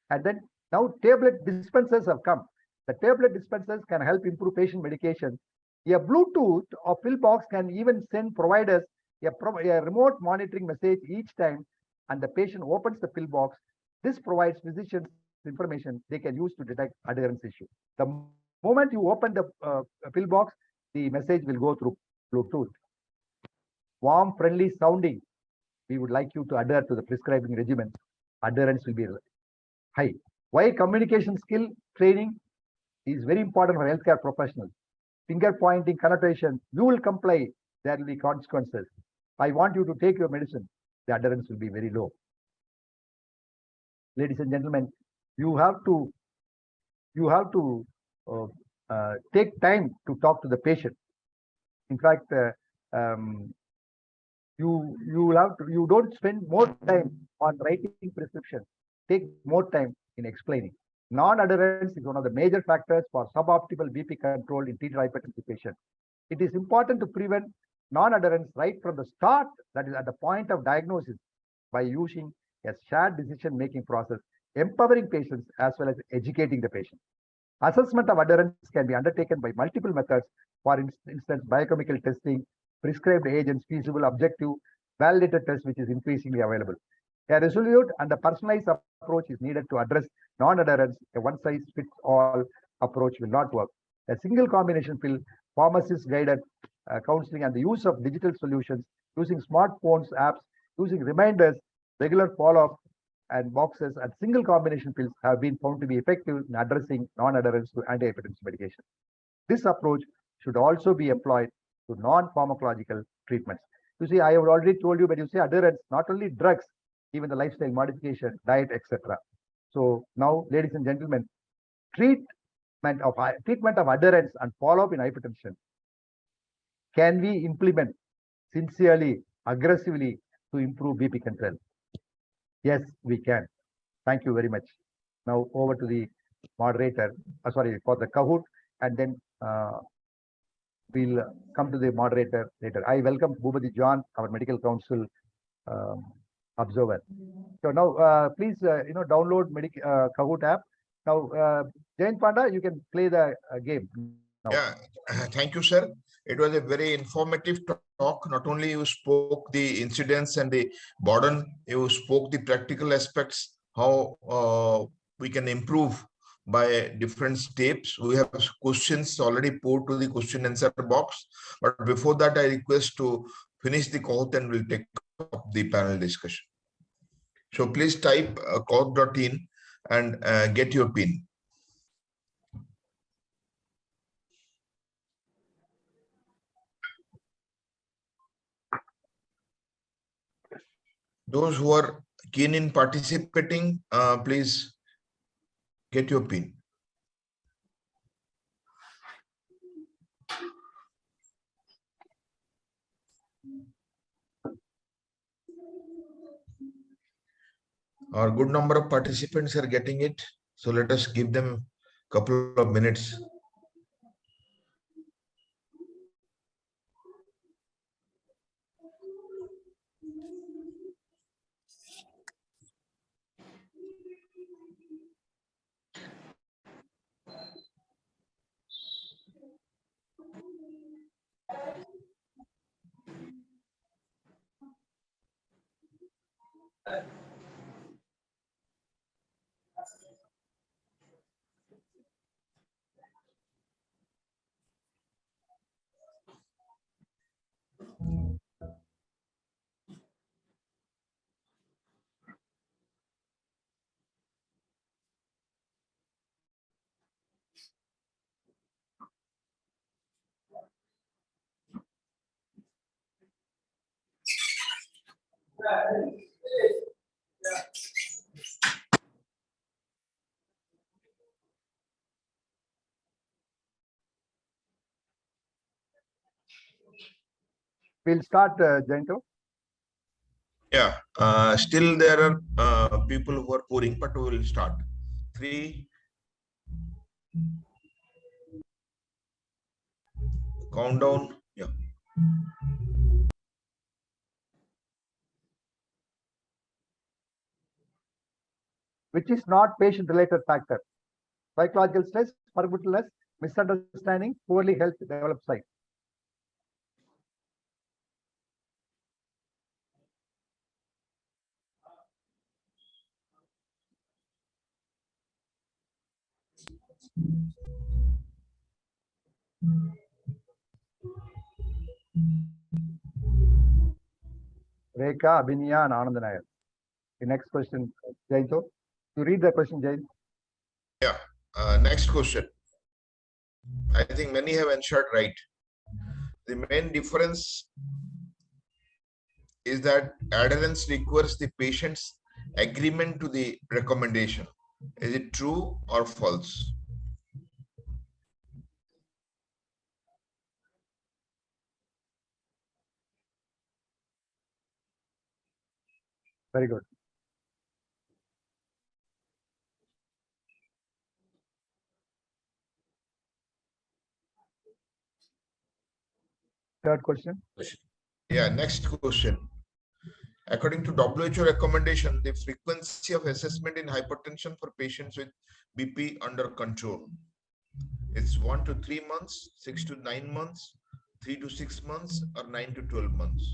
[SPEAKER 1] And then now tablet dispensers have come. The tablet dispensers can help improve patient medication. A Bluetooth or pill box can even send providers a remote monitoring message each time, and the patient opens the pill box. This provides physicians information they can use to detect adherence issue. The moment you open the pill box, the message will go through Bluetooth. warm, friendly sounding, we would like you to adhere to the prescribing regimen. Adherence will be high. Why communication skill training is very important for healthcare professionals. Finger pointing connotation, you will comply, there will be consequences. I want you to take your medicine, the adherence will be very low. Ladies and gentlemen, you have to uh, take time to talk to the patient. In fact, you don't spend more time on writing prescription. Take more time in explaining. Non-adherence is one of the major factors for suboptimal BP control in treated hypertensive patients. It is important to prevent non-adherence right from the start, that is at the point of diagnosis, by using a shared decision-making process, empowering patients as well as educating the patient. Assessment of adherence can be undertaken by multiple methods. For instance, biochemical testing, prescribed agents, feasible, objective, validated test, which is increasingly available. A resolute and a personalized approach is needed to address non-adherence. A one-size-fits-all approach will not work. A single combination pill, pharmacist-guided counseling, and the use of digital solutions, using smartphones, apps, using reminders, regular follow-up, and boxes and single combination pills have been found to be effective in addressing non-adherence to antihypertensive medication. This approach should also be employed to non-pharmacological treatments. You see, I have already told you, when you say adherence, not only drugs, even the lifestyle modification, diet, etc. So now, ladies and gentlemen, treatment of adherence and follow-up in hypertension can we implement sincerely, aggressively to improve BP control? Yes, we can. Thank you very much. Now over to the moderator, for the Kahoot, and then we'll come to the moderator later. I welcome Bhubadi John, our medical council observer. So now, please, download Kahoot app. Now, Jain Panda, you can play the game now.
[SPEAKER 2] Yeah, thank you, sir. It was a very informative talk. Not only you spoke the incidents and the burden, you spoke the practical aspects, how we can improve by different steps. We have questions already put to the question answer box. But before that, I request to finish the Kahoot and we'll take up the panel discussion. So please type kahoot.in and get your pin. Those who are keen in participating, please get your pin. Our good number of participants are getting it. So let us give them a couple of minutes.
[SPEAKER 1] We'll start, Jainto.
[SPEAKER 2] Yeah, still there are people who are pouring, but we will start. 3, countdown. Yeah.
[SPEAKER 1] Which is not patient-related factor. Psychological stress, forgetfulness, misunderstanding, poorly health developed side. Rekha, Abhinaya, and Anandanayan. The next question, Jainto. You read the question, Jain.
[SPEAKER 2] Yeah. Next question. I think many have answered right. The main difference is that adherence requires the patient's agreement to the recommendation. Is it true or false?
[SPEAKER 1] Very good. Third question.
[SPEAKER 2] Yeah, next question. According to WHO recommendation, the frequency of assessment in hypertension for patients with BP under control. It's 1 to 3 months, 6 to 9 months, 3 to 6 months, or 9 to 12 months.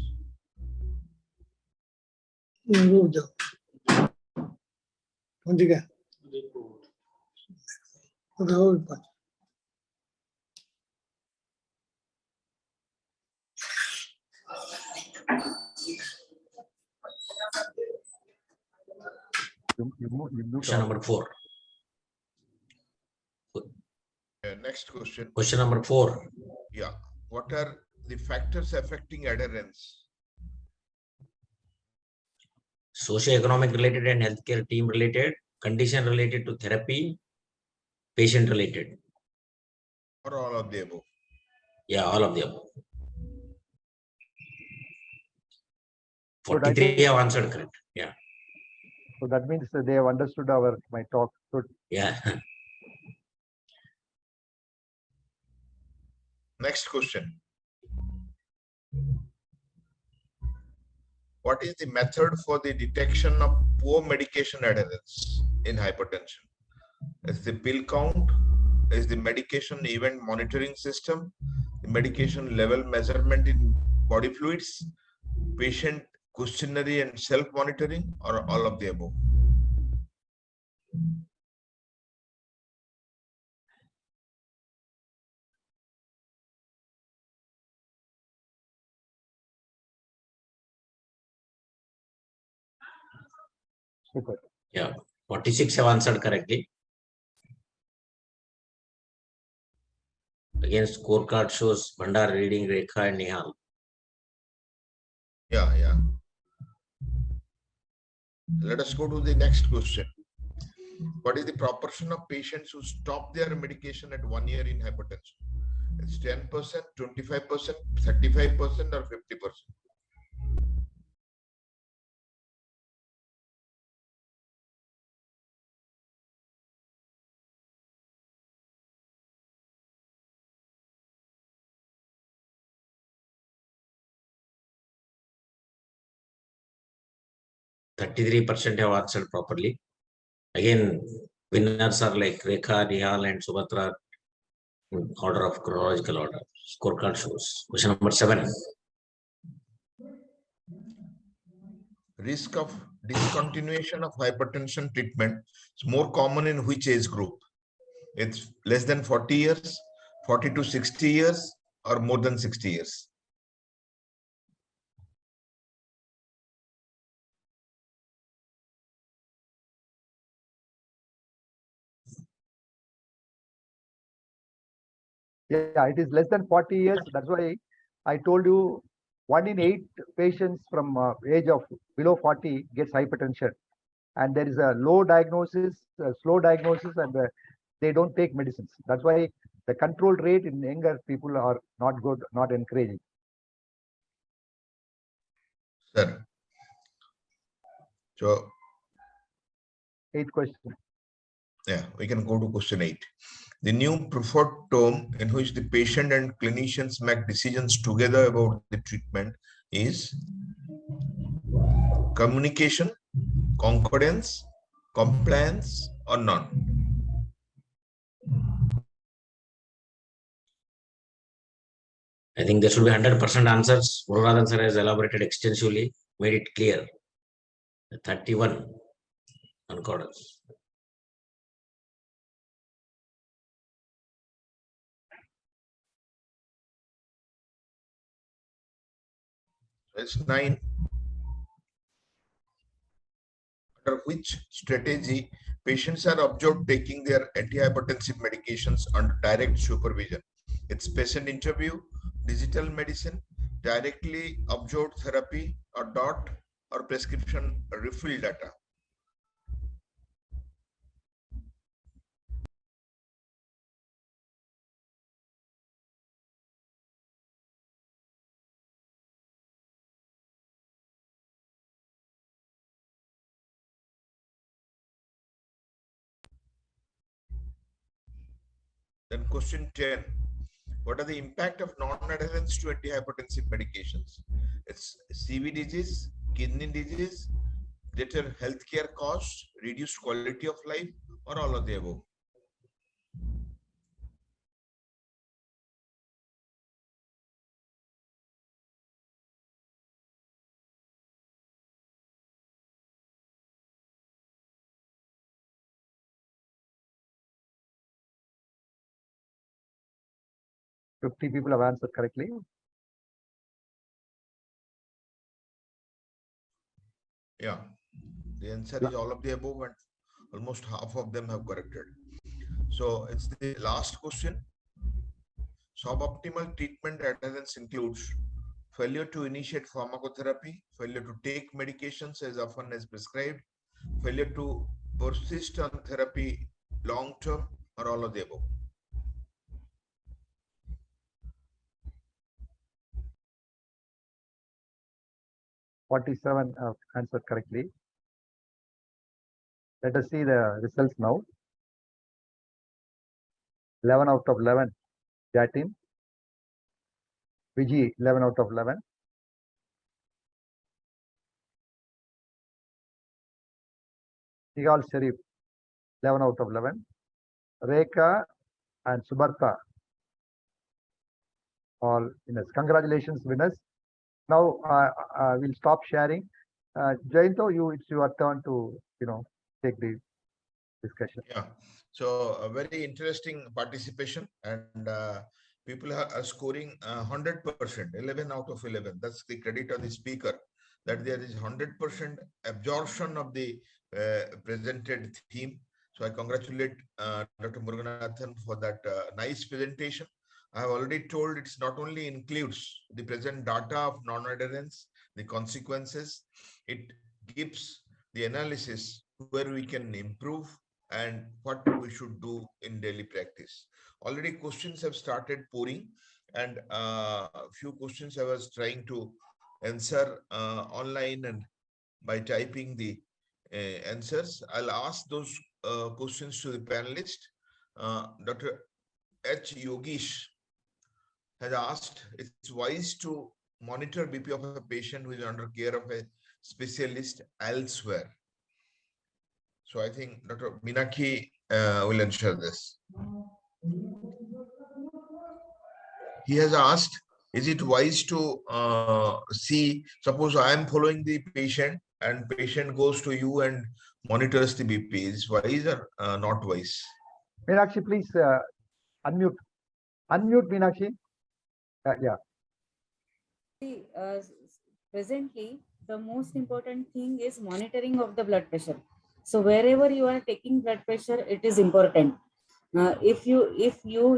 [SPEAKER 3] Question number 4.
[SPEAKER 2] Next question.
[SPEAKER 3] Question number 4.
[SPEAKER 2] Yeah. What are the factors affecting adherence?
[SPEAKER 3] Socio-economic related and healthcare team related, condition related to therapy, patient related.
[SPEAKER 2] Or all of the above?
[SPEAKER 3] Yeah, all of the above.
[SPEAKER 1] So
[SPEAKER 3] 43 have answered correct. Yeah.
[SPEAKER 1] So that means that they have understood my talk. Good.
[SPEAKER 3] Yeah.
[SPEAKER 2] Next question. What is the method for the detection of poor medication adherence in hypertension? Is the pill count? Is the medication event monitoring system? The medication level measurement in body fluids? Patient questionnaire and self-monitoring, or all of the above?
[SPEAKER 1] Super.
[SPEAKER 3] Yeah. 46 have answered correctly. Again, scorecard shows Bhandar reading Rekha and Nihal.
[SPEAKER 2] Yeah. Let us go to the next question. What is the proportion of patients who stop their medication at 1 year in hypertension? It's 10%, 25%, 35%, or 50%?
[SPEAKER 3] %33 have answered properly. Again, winners are like Rekha, Nihal, and Subhatra in order of chronological order. Scorecard shows. Question number 7.
[SPEAKER 2] Risk of discontinuation of hypertension treatment is more common in which age group? It's less than 40 years, 40 to 60 years, or more than 60 years?
[SPEAKER 1] Yeah, it is less than 40 years. That's why I told you 1 in 8 patients from age of below 40 gets hypertension. And there is a low diagnosis, slow diagnosis, and they don't take medicines. That's why the control rate in younger people are not good, not encouraging.
[SPEAKER 2] Sir. So,
[SPEAKER 1] 8th question.
[SPEAKER 2] yeah, we can go to question 8. The new preferred term in which the patient and clinicians make decisions together about the treatment is communication, concordance, compliance, or none?
[SPEAKER 3] I think there should be 100% answers. Murugadan sir has elaborated extensively, made it clear. 31 concordance.
[SPEAKER 2] It's 9. which strategy patients are observed taking their antihypertensive medications under direct supervision. It's patient interview, digital medicine, directly observed therapy, or DOT, or prescription refill data. Then question 10. What are the impact of non-adherence to antihypertensive medications? It's CV disease, kidney disease, greater healthcare costs, reduced quality of life, or all of the above.
[SPEAKER 1] Fifty people have answered correctly.
[SPEAKER 2] Yeah, the answer is all of the above, and almost half of them have corrected. So it's the last question. Suboptimal treatment adherence includes failure to initiate pharmacotherapy, failure to take medications as often as prescribed, failure to persist on therapy long term, or all of the above.
[SPEAKER 1] 47 have answered correctly. Let us see the results now. 11 out of 11, Jatin. Viji, 11 out of 11. Sigal Sharif, 11 out of 11. Rekha and Subarta, all winners. Congratulations, winners. Now we'll stop sharing. Jayanto, it's your turn to take the discussion.
[SPEAKER 2] Yeah. So a very interesting participation, and people are scoring 100%, 11 out of 11. That's the credit of the speaker, that there is 100% absorption of the presented theme. So I congratulate Dr. Muruganathan for that nice presentation. I have already told it's not only includes the present data of non-adherence, the consequences, it gives the analysis where we can improve and what we should do in daily practice. Already questions have started pouring, and a few questions I was trying to answer online and by typing the answers. I'll ask those questions to the panelist. Dr. H. Yogesh has asked, it's wise to monitor BP of a patient who is under care of a specialist elsewhere. So I think Dr. Minaki will answer this. He has asked, is it wise to see, suppose I am following the patient and patient goes to you and monitors the BP, is wise or not wise?
[SPEAKER 1] Meenakshi, please unmute. Unmute, Meenakshi. Yeah.
[SPEAKER 4] See, presently, the most important thing is monitoring of the blood pressure. So wherever you are taking blood pressure, it is important. If you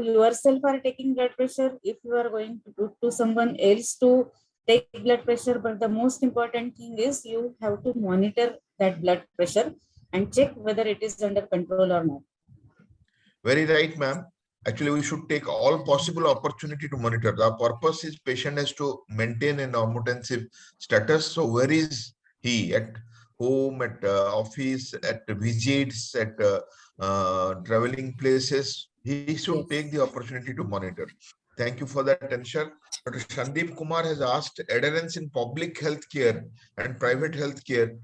[SPEAKER 4] yourself are taking blood pressure, if you are going to someone else to take blood pressure, but the most important thing is you have to monitor that blood pressure and check whether it is under control or not.
[SPEAKER 2] Very right, ma'am. Actually, we should take all possible opportunity to monitor. The purpose is patient has to maintain a normotensive status. So where is he? At home, at office, at visits, at traveling places? He should take the opportunity to monitor. Thank you for that answer. Dr. Sandeep Kumar has asked, adherence in public healthcare and private healthcare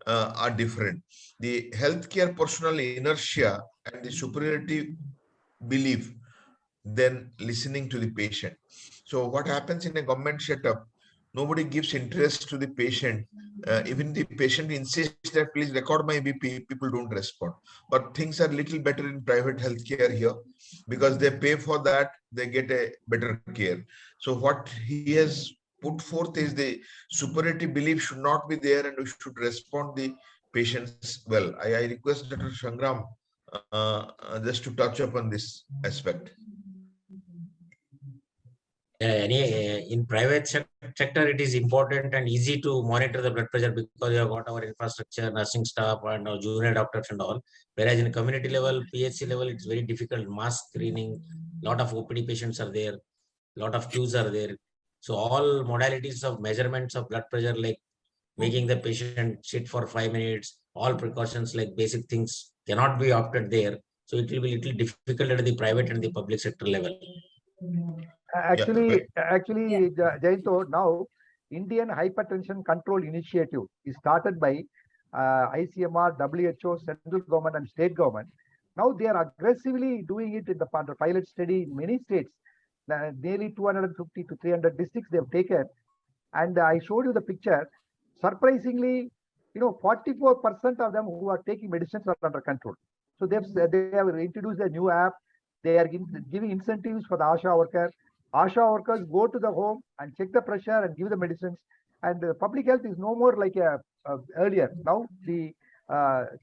[SPEAKER 2] are different. The healthcare personal inertia and the superiority belief than listening to the patient. So what happens in a government setup, nobody gives interest to the patient. Even the patient insists that please record my BP, people don't respond. But things are little better in private healthcare here because they pay for that, they get a better care. So what he has put forth is the superiority belief should not be there, and we should respond the patients well. I request Dr. Shangram just to touch upon this aspect.
[SPEAKER 3] In private sector, it is important and easy to monitor the blood pressure because we have got our infrastructure, nursing staff, and our junior doctors and all. Whereas in community level, PHC level, it's very difficult. Mass screening, lot of OPD patients are there, lot of queues are there. So all modalities of measurements of blood pressure, like making the patient sit for 5 minutes, all precautions like basic things cannot be opted there. So it will be little difficult at the private and the public sector level.
[SPEAKER 1] Actually,
[SPEAKER 4] Yeah.
[SPEAKER 1] Jayanto, now Indian Hypertension Control Initiative is started by ICMR, WHO, central government and state government. Now they are aggressively doing it in the pilot study in many states. Nearly 250 to 300 districts they have taken. And I showed you the picture. Surprisingly, 44% of them who are taking medicines are under control. So they have introduced a new app. They are giving incentives for the ASHA worker. ASHA workers go to the home and check the pressure and give the medicines. And public health is no more like earlier. Now the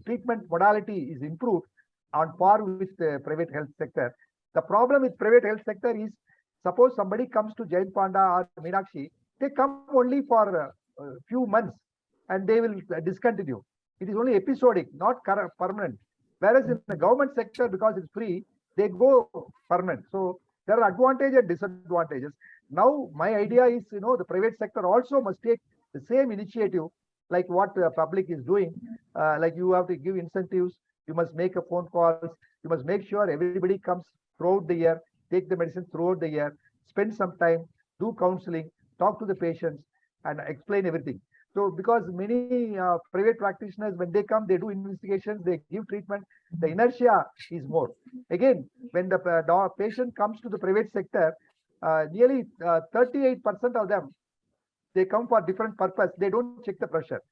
[SPEAKER 1] treatment modality is improved on par with the private health sector. The problem with private health sector is, suppose somebody comes to Jain Panda or Meenakshi, they come only for a few months and they will discontinue. It is only episodic, not permanent. Whereas in the government sector, because it's free, they go permanent. So there are advantages and disadvantages. Now, my idea is, the private sector also must take the same initiative like what the public is doing. Like you have to give incentives, you must make a phone calls, you must make sure everybody comes throughout the year, take the medicine throughout the year, spend some time, do counseling, talk to the patients and explain everything. So because many private practitioners, when they come, they do investigations, they give treatment, the inertia is more. Again, when the patient comes to the private sector, nearly 38% of them, they come for different purpose. They don't check the pressure.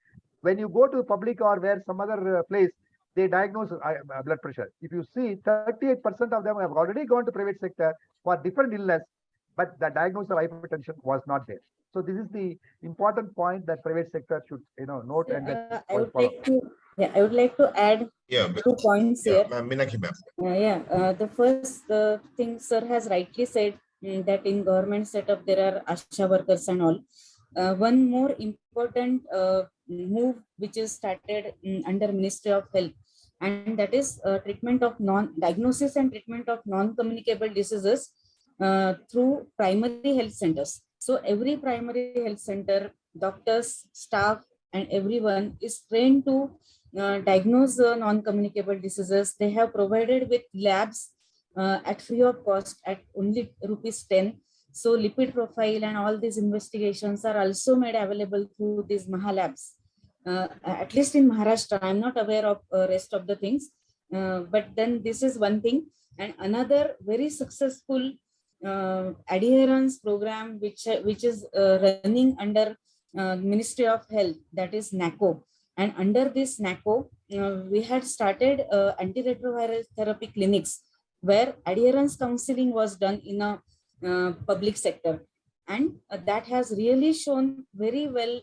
[SPEAKER 1] When you go to the public or where some other place, they diagnose blood pressure. If you see, 38% of them have already gone to private sector for different illness, but the diagnosis of hypertension was not there. So this is the important point that private sector should note and then
[SPEAKER 4] I would like to add 2 points here.
[SPEAKER 2] Meenakshi ma'am.
[SPEAKER 4] The first thing sir has rightly said, that in government setup there are ASHA workers and all. One more important move which is started under Ministry of Health, and that is treatment of diagnosis and treatment of non-communicable diseases through primary health centers. So every primary health center, doctors, staff, and everyone is trained to diagnose non-communicable diseases. They have provided with labs at free of cost at only ₹10. So lipid profile and all these investigations are also made available through these Mahalabs. At least in Maharashtra, I'm not aware of rest of the things. But then this is one thing. And another very successful adherence program which is running under Ministry of Health, that is NACO. And under this NACO, we had started antiretroviral therapy clinics where adherence counseling was done in a public sector. And that has really shown very well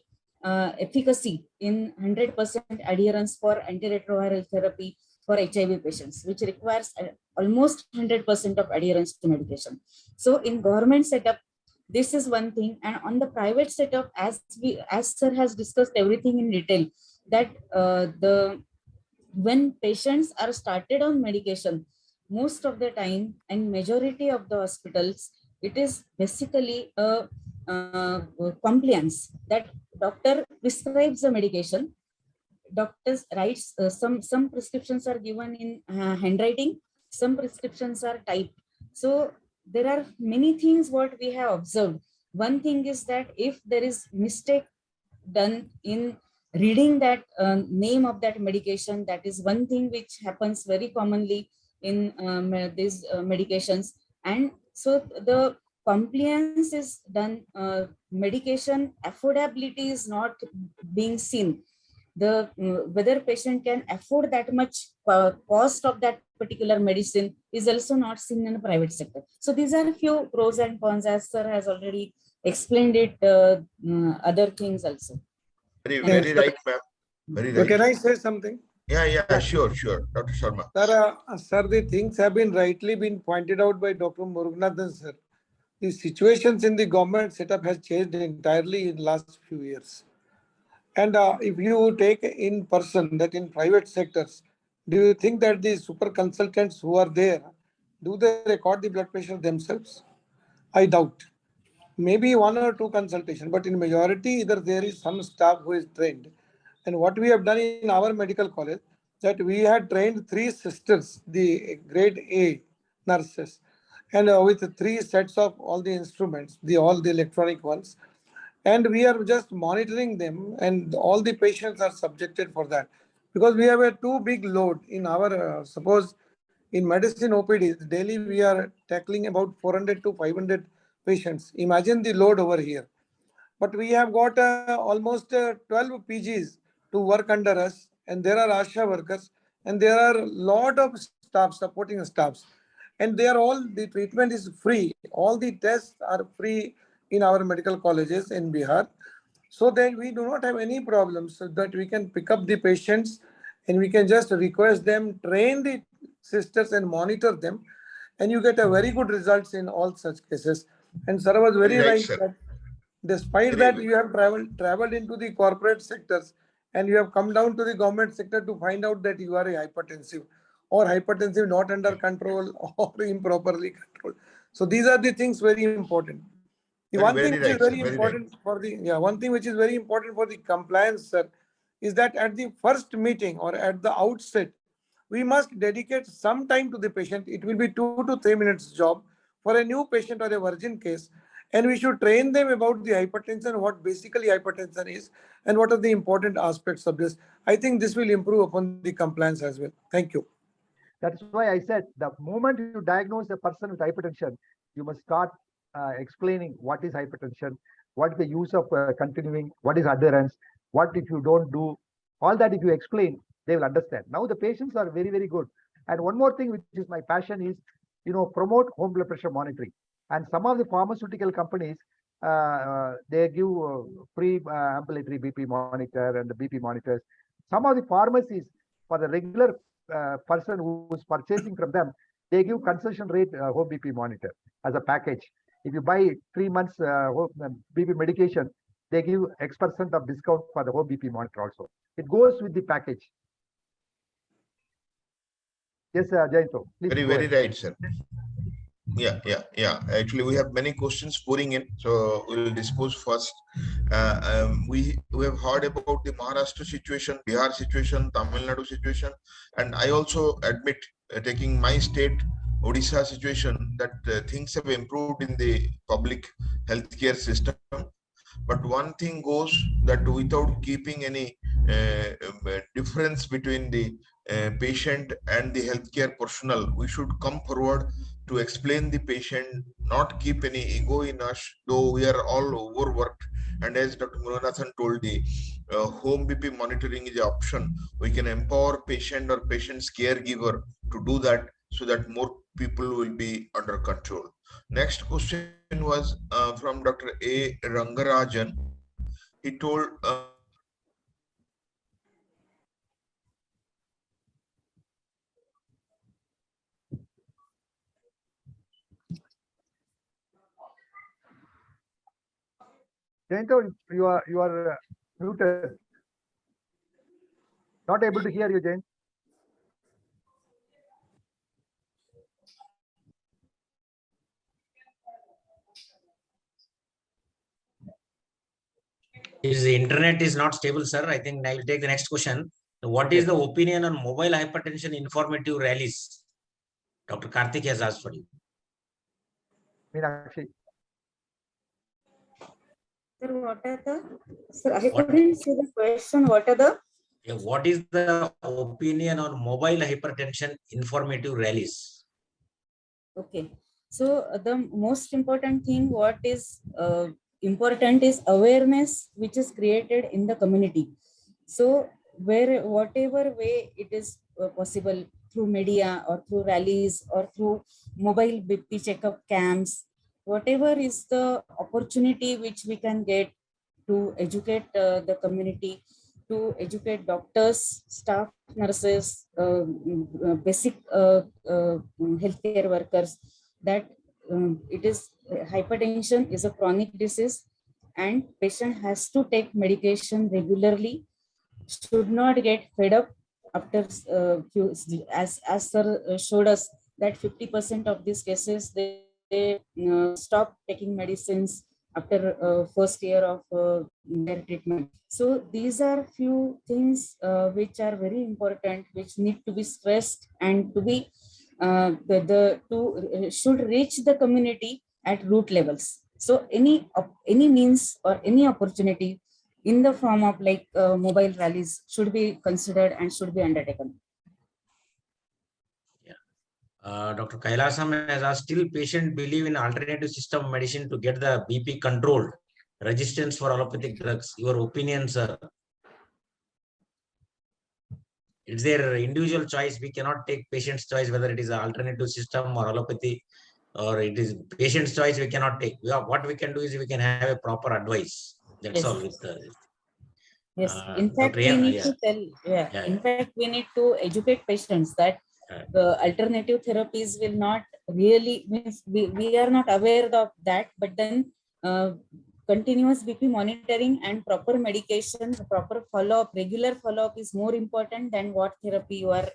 [SPEAKER 4] efficacy in 100% adherence for antiretroviral therapy for HIV patients, which requires almost 100% of adherence to medication. So in government setup, this is one thing. And on the private setup, as sir has discussed everything in detail, that when patients are started on medication, most of the time and majority of the hospitals, it is basically a compliance that doctor prescribes the medication. Doctors writes some prescriptions are given in handwriting, some prescriptions are typed. So there are many things what we have observed. One thing is that if there is mistake done in reading that name of that medication, that is one thing which happens very commonly in these medications. And so the compliance is done, medication affordability is not being seen. The whether patient can afford that much cost of that particular medicine is also not seen in the private sector. So these are a few pros and cons, as sir has already explained it, other things also.
[SPEAKER 2] Very right, ma'am. Very
[SPEAKER 5] So
[SPEAKER 2] right.
[SPEAKER 5] can I say something?
[SPEAKER 2] Yeah, sure. Dr. Sharma.
[SPEAKER 5] Sir, the things have been rightly been pointed out by Dr. Muruganathan, sir. The situations in the government setup has changed entirely in last few years. And if you take in person that in private sectors, do you think that the super consultants who are there, do they record the blood pressure themselves? I doubt. Maybe one or two consultation, but in majority, either there is some staff who is trained. And what we have done in our medical college, that we had trained 3 sisters, the grade A nurses, and with 3 sets of all the instruments, all the electronic ones. And we are just monitoring them, and all the patients are subjected for that. Because we have a too big load in our, suppose in medicine OPD, daily we are tackling about 400 to 500 patients. Imagine the load over here. But we have got almost 12 PGs to work under us, and there are ASHA workers, and there are a lot of staff, supporting staffs. And they are all, the treatment is free. All the tests are free in our medical colleges in Bihar. So that we do not have any problems, so that we can pick up the patients and we can just request them, train the sisters and monitor them. And you get a very good results in all such cases. And sir was very
[SPEAKER 2] Very right,
[SPEAKER 5] right
[SPEAKER 2] sir.
[SPEAKER 5] that despite
[SPEAKER 2] Very
[SPEAKER 5] that you have traveled into the corporate sectors and you have come down to the government sector to find out that you are a hypertensive or hypertensive not under control or improperly controlled. So these are the things very important. The one thing
[SPEAKER 2] very
[SPEAKER 5] which is
[SPEAKER 2] right, sir.
[SPEAKER 5] very
[SPEAKER 2] Very right.
[SPEAKER 5] important for the one thing which is very important for the compliance, sir, is that at the first meeting or at the outset, we must dedicate some time to the patient. It will be 2 to 3 minutes job for a new patient or a virgin case. And we should train them about the hypertension, what basically hypertension is, and what are the important aspects of this. I think this will improve upon the compliance as well. Thank you.
[SPEAKER 1] That's why I said the moment you diagnose a person with hypertension, you must start explaining what is hypertension, what is the use of continuing, what is adherence, what if you don't do. All that if you explain, they will understand. Now the patients are very, very good. And one more thing, which is my passion, is promote home blood pressure monitoring. And some of the pharmaceutical companies, they give free ambulatory BP monitor and the BP monitors. Some of the pharmacies, for the regular person who is purchasing from them, they give concession rate home BP monitor as a package. If you buy 3 months BP medication, they give X% of discount for the home BP monitor also. It goes with the package. Yes, Jayanto, please.
[SPEAKER 2] Very right, sir. Yeah. Actually, we have many questions pouring in, so we'll dispose first. We have heard about the Maharashtra situation, Bihar situation, Tamil Nadu situation, and I also admit, taking my state, Odisha situation, that things have improved in the public healthcare system. But one thing goes that without keeping any difference between the patient and the healthcare personnel, we should come forward to explain the patient, not keep any ego in us, though we are all overworked. And as Dr. Muruganathan told, the home BP monitoring is an option. We can empower patient or patient's caregiver to do that, so that more people will be under control. Next question was from Dr. A. Rangarajan. He told
[SPEAKER 1] Jayanto, you are muted. Not able to hear you, Jayanto.
[SPEAKER 3] His internet is not stable, sir. I think I will take the next question. What is the opinion on mobile hypertension informative rallies? Dr. Karthik has asked for you.
[SPEAKER 1] Meenakshi.
[SPEAKER 4] Sir, what are the? Sir, I couldn't see the question. What are the?
[SPEAKER 3] What is the opinion on mobile hypertension informative rallies?
[SPEAKER 4] Okay. So the most important thing, what is important is awareness, which is created in the community. So whatever way it is possible, through media or through rallies or through mobile BP checkup camps, whatever is the opportunity which we can get to educate the community, to educate doctors, staff, nurses, basic healthcare workers that it is hypertension is a chronic disease and patient has to take medication regularly, should not get fed up after as sir showed us that 50% of these cases they stop taking medicines after first year of their treatment. So these are few things which are very important, which need to be stressed and to be should reach the community at root levels. So any means or any opportunity in the form of like mobile rallies should be considered and should be undertaken.
[SPEAKER 3] Dr. Kailasam has asked, still patient believe in alternative system of medicine to get the BP controlled, resistance for allopathic drugs. Your opinion, sir? It's their individual choice. We cannot take patient's choice, whether it is an alternative system or allopathy, or it is patient's choice. We cannot take. What we can do is we can have a proper advice. That's
[SPEAKER 4] Yes.
[SPEAKER 3] all. With
[SPEAKER 4] yes. In fact, we need to tell. In fact, we need to educate patients that alternative therapies will not really means we are not aware of that, but then continuous BP monitoring and proper medication, proper follow-up, regular follow-up is more important than what therapy you are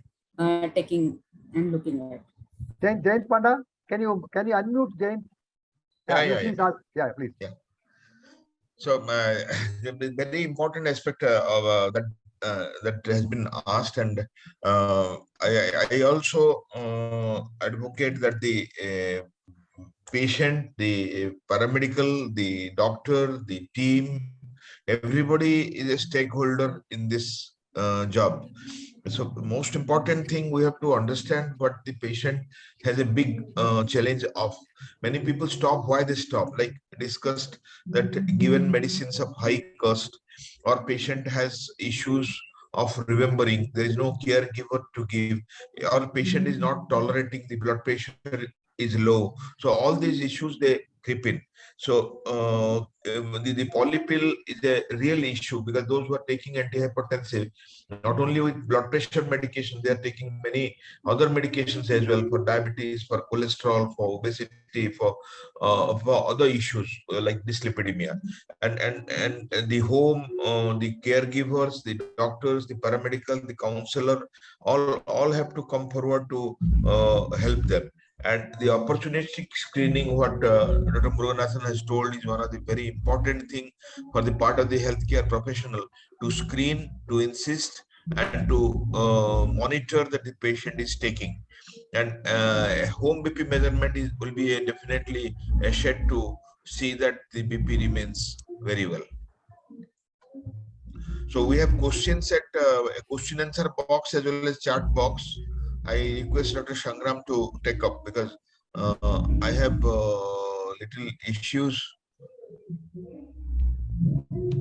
[SPEAKER 4] taking and looking at.
[SPEAKER 1] Jain Panda, can you unmute Jain? Please ask. Yeah, please.
[SPEAKER 2] Yeah. So the very important aspect of that has been asked, and I also advocate that the patient, the paramedical, the doctor, the team, everybody is a stakeholder in this job. So the most important thing, we have to understand what the patient has a big challenge of. Many people stop. Why they stop? Like discussed, that given medicines of high cost, or patient has issues of remembering, there is no caregiver to give, or patient is not tolerating, the blood pressure is low. So all these issues, they creep in. So the polypill is a real issue, because those who are taking antihypertensive, not only with blood pressure medication, they are taking many other medications as well, for diabetes, for cholesterol, for obesity, for other issues like dyslipidemia. And the home, the caregivers, the doctors, the paramedical, the counselor, all have to come forward to help them. And the opportunistic screening, what Dr. Muruganathan has told, is one of the very important thing for the part of the healthcare professional, to screen, to insist, and to monitor that the patient is taking. And home BP measurement will be definitely a shed to see that the BP remains very well. So we have questions at a question answer box as well as chat box. I request Dr. Shangram to take up, because I have little issues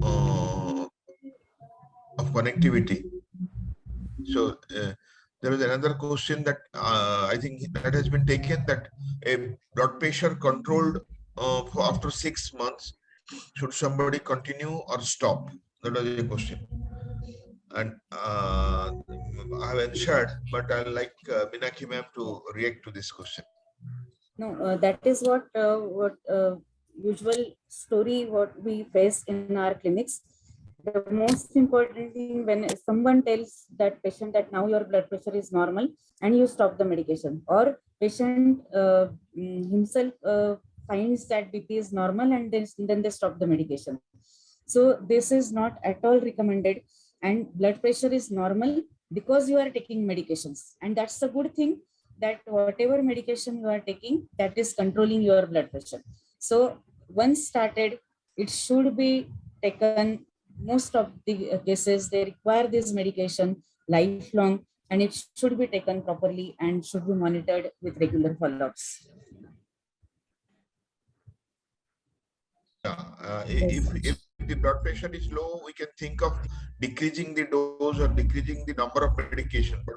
[SPEAKER 2] of connectivity. So there is another question that I think that has been taken, that a blood pressure controlled for after 6 months, should somebody continue or stop? That was a question. And I have answered, but I like Minaki ma'am to react to this question.
[SPEAKER 4] No, that is what usual story what we face in our clinics. The most important thing, when someone tells that patient that now your blood pressure is normal and you stop the medication, or patient himself finds that BP is normal and then they stop the medication. So this is not at all recommended, and blood pressure is normal because you are taking medications, and that's a good thing, that whatever medication you are taking, that is controlling your blood pressure. So once started, it should be taken. Most of the cases, they require this medication lifelong, and it should be taken properly and should be monitored with regular follow-ups.
[SPEAKER 2] If the blood pressure is low, we can think of decreasing the dose or decreasing the number of medication, but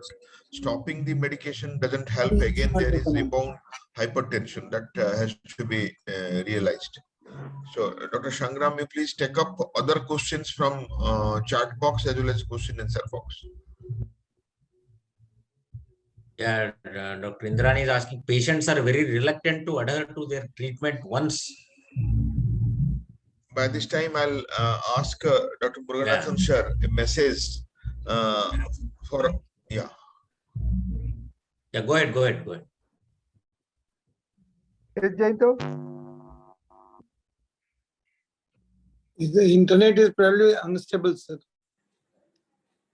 [SPEAKER 2] stopping the medication doesn't help. Again, there is rebound hypertension that has to be realized. So, Dr. Shangram, you please take up other questions from chat box as well as question answer box.
[SPEAKER 3] Yeah, Dr. Indrani is asking, patients are very reluctant to adhere to their treatment once.
[SPEAKER 2] By this time, I'll ask Dr. Muruganathan
[SPEAKER 3] Yeah.
[SPEAKER 2] sir a message for, yeah.
[SPEAKER 3] Yeah, go ahead, go ahead, go ahead.
[SPEAKER 1] Yes, Jainto?
[SPEAKER 5] The internet is probably unstable, sir.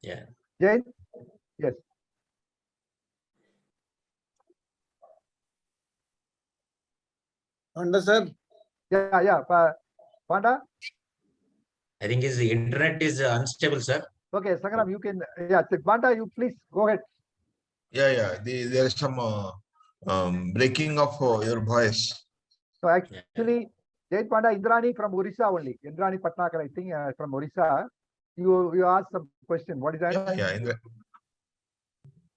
[SPEAKER 3] Yeah.
[SPEAKER 1] Jain? Yes.
[SPEAKER 5] Panda, sir.
[SPEAKER 1] Yeah. Panda?
[SPEAKER 3] I think his internet is unstable, sir.
[SPEAKER 1] Okay, Sangram, you can, yeah, Panda, you please go ahead.
[SPEAKER 2] Yeah. There is some breaking of your voice.
[SPEAKER 1] So actually, Jain Panda, Indrani from Orissa only. Indrani Patnakar, I think, from Orissa. You asked some question. What is that?
[SPEAKER 2] Yeah.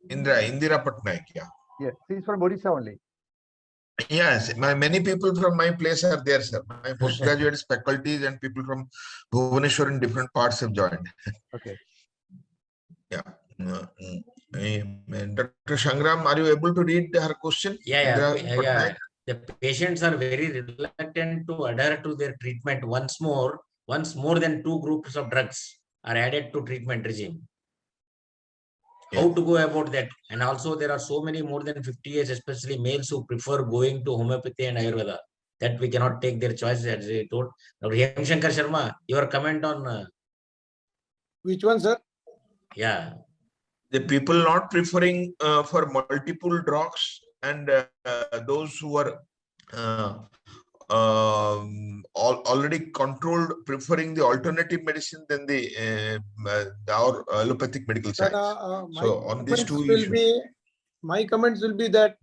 [SPEAKER 2] Indira Patnaik, yeah.
[SPEAKER 1] Yes, she's from Orissa only.
[SPEAKER 2] Yes, many people from my place are there, sir. My postgraduate faculties and people from Bhubaneswar in different parts have joined.
[SPEAKER 1] Okay.
[SPEAKER 2] Yeah. Dr. Shangram, are you able to read her question?
[SPEAKER 3] Yeah. The patients are very reluctant to adhere to their treatment once more than 2 groups of drugs are added to treatment regime. How to go about that? And also there are so many more than 50 years, especially males who prefer going to homeopathy and Ayurveda, that we cannot take their choice, as I told. Dr. Hemshankar Sharma, your comment on...
[SPEAKER 5] Which one, sir?
[SPEAKER 3] Yeah.
[SPEAKER 2] The people not preferring for multiple drugs and those who are already controlled preferring the alternative medicine than our allopathic medical science. So on these two issues,
[SPEAKER 5] my comments will be that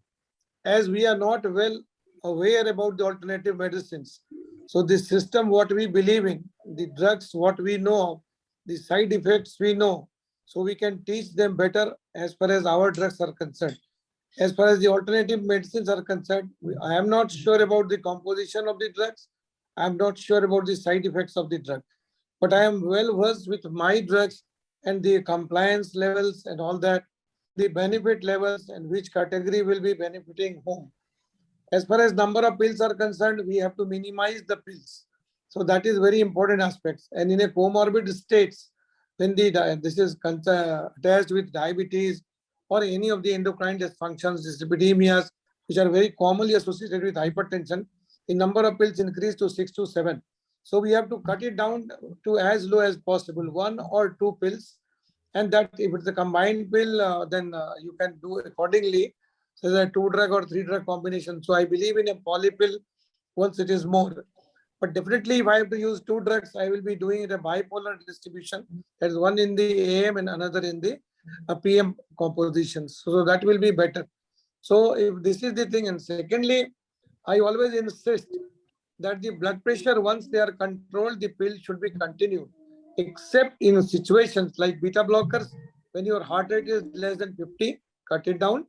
[SPEAKER 5] as we are not well aware about the alternative medicines, so the system what we believe in, the drugs what we know of, the side effects we know, so we can teach them better as far as our drugs are concerned. As far as the alternative medicines are concerned, I am not sure about the composition of the drugs. I am not sure about the side effects of the drug, but I am well versed with my drugs and the compliance levels and all that, the benefit levels and which category will be benefiting whom. As far as number of pills are concerned, we have to minimize the pills. So that is very important aspects. And in a comorbid states, when this is attached with diabetes or any of the endocrine dysfunctions, dyslipidemias, which are very commonly associated with hypertension, the number of pills increase to 6 to 7. So we have to cut it down to as low as possible, 1 or 2 pills. And that if it's a combined pill, then you can do accordingly. So there's a 2-drug or 3-drug combination. So I believe in a polypill once it is more. But definitely if I have to use 2 drugs, I will be doing it a bipolar distribution. That is one in the AM and another in the PM compositions. So that will be better. So if this is the thing, and secondly, I always insist that the blood pressure, once they are controlled, the pill should be continued, except in situations like beta blockers, when your heart rate is less than 50, cut it down.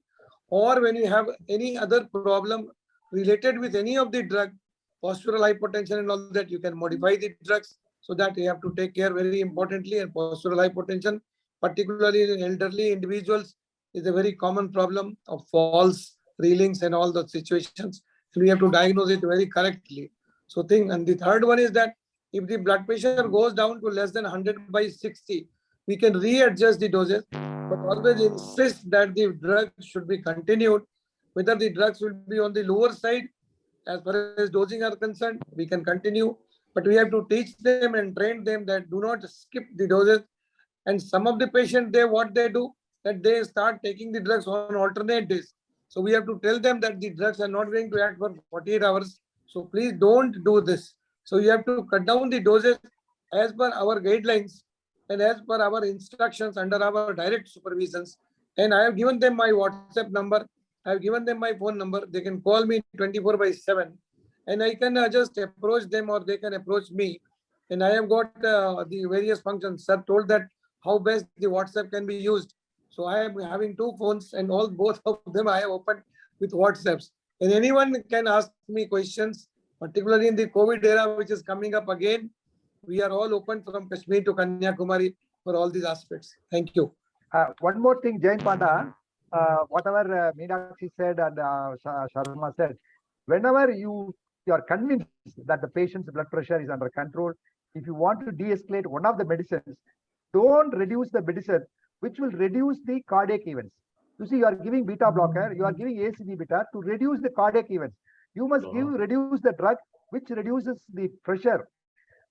[SPEAKER 5] Or when you have any other problem related with any of the drug, postural hypertension and all that, you can modify the drugs, so that you have to take care very importantly. And postural hypertension, particularly in elderly individuals, is a very common problem of falls, reelings and all those situations. And we have to diagnose it very correctly. So and the third one is that if the blood pressure goes down to less than 100/60, we can readjust the doses, but always insist that the drug should be continued. Whether the drugs will be on the lower side, as far as dosing are concerned, we can continue, but we have to teach them and train them that do not skip the doses. And some of the patients, what they do, that they start taking the drugs on alternate days. So we have to tell them that the drugs are not going to act for 48 hours. So please don't do this. So you have to cut down the doses as per our guidelines and as per our instructions under our direct supervisions. And I have given them my WhatsApp number. I have given them my phone number. They can call me 24/7 and I can just approach them or they can approach me. And I have got the various functions. Sir told that how best the WhatsApp can be used. So I am having 2 phones and both of them I have opened with WhatsApps. And anyone can ask me questions particularly in the COVID era, which is coming up again. We are all open from Kashmir to Kanyakumari for all these aspects. Thank you.
[SPEAKER 1] One more thing, Jain Panda, whatever Meenakshi said and Sharma said, whenever you are convinced that the patient's blood pressure is under control, if you want to de-escalate one of the medicines, don't reduce the medicine which will reduce the cardiac events. You see, you are giving beta blocker, you are giving ACE inhibitor to reduce the cardiac events. You must reduce the drug which reduces the pressure.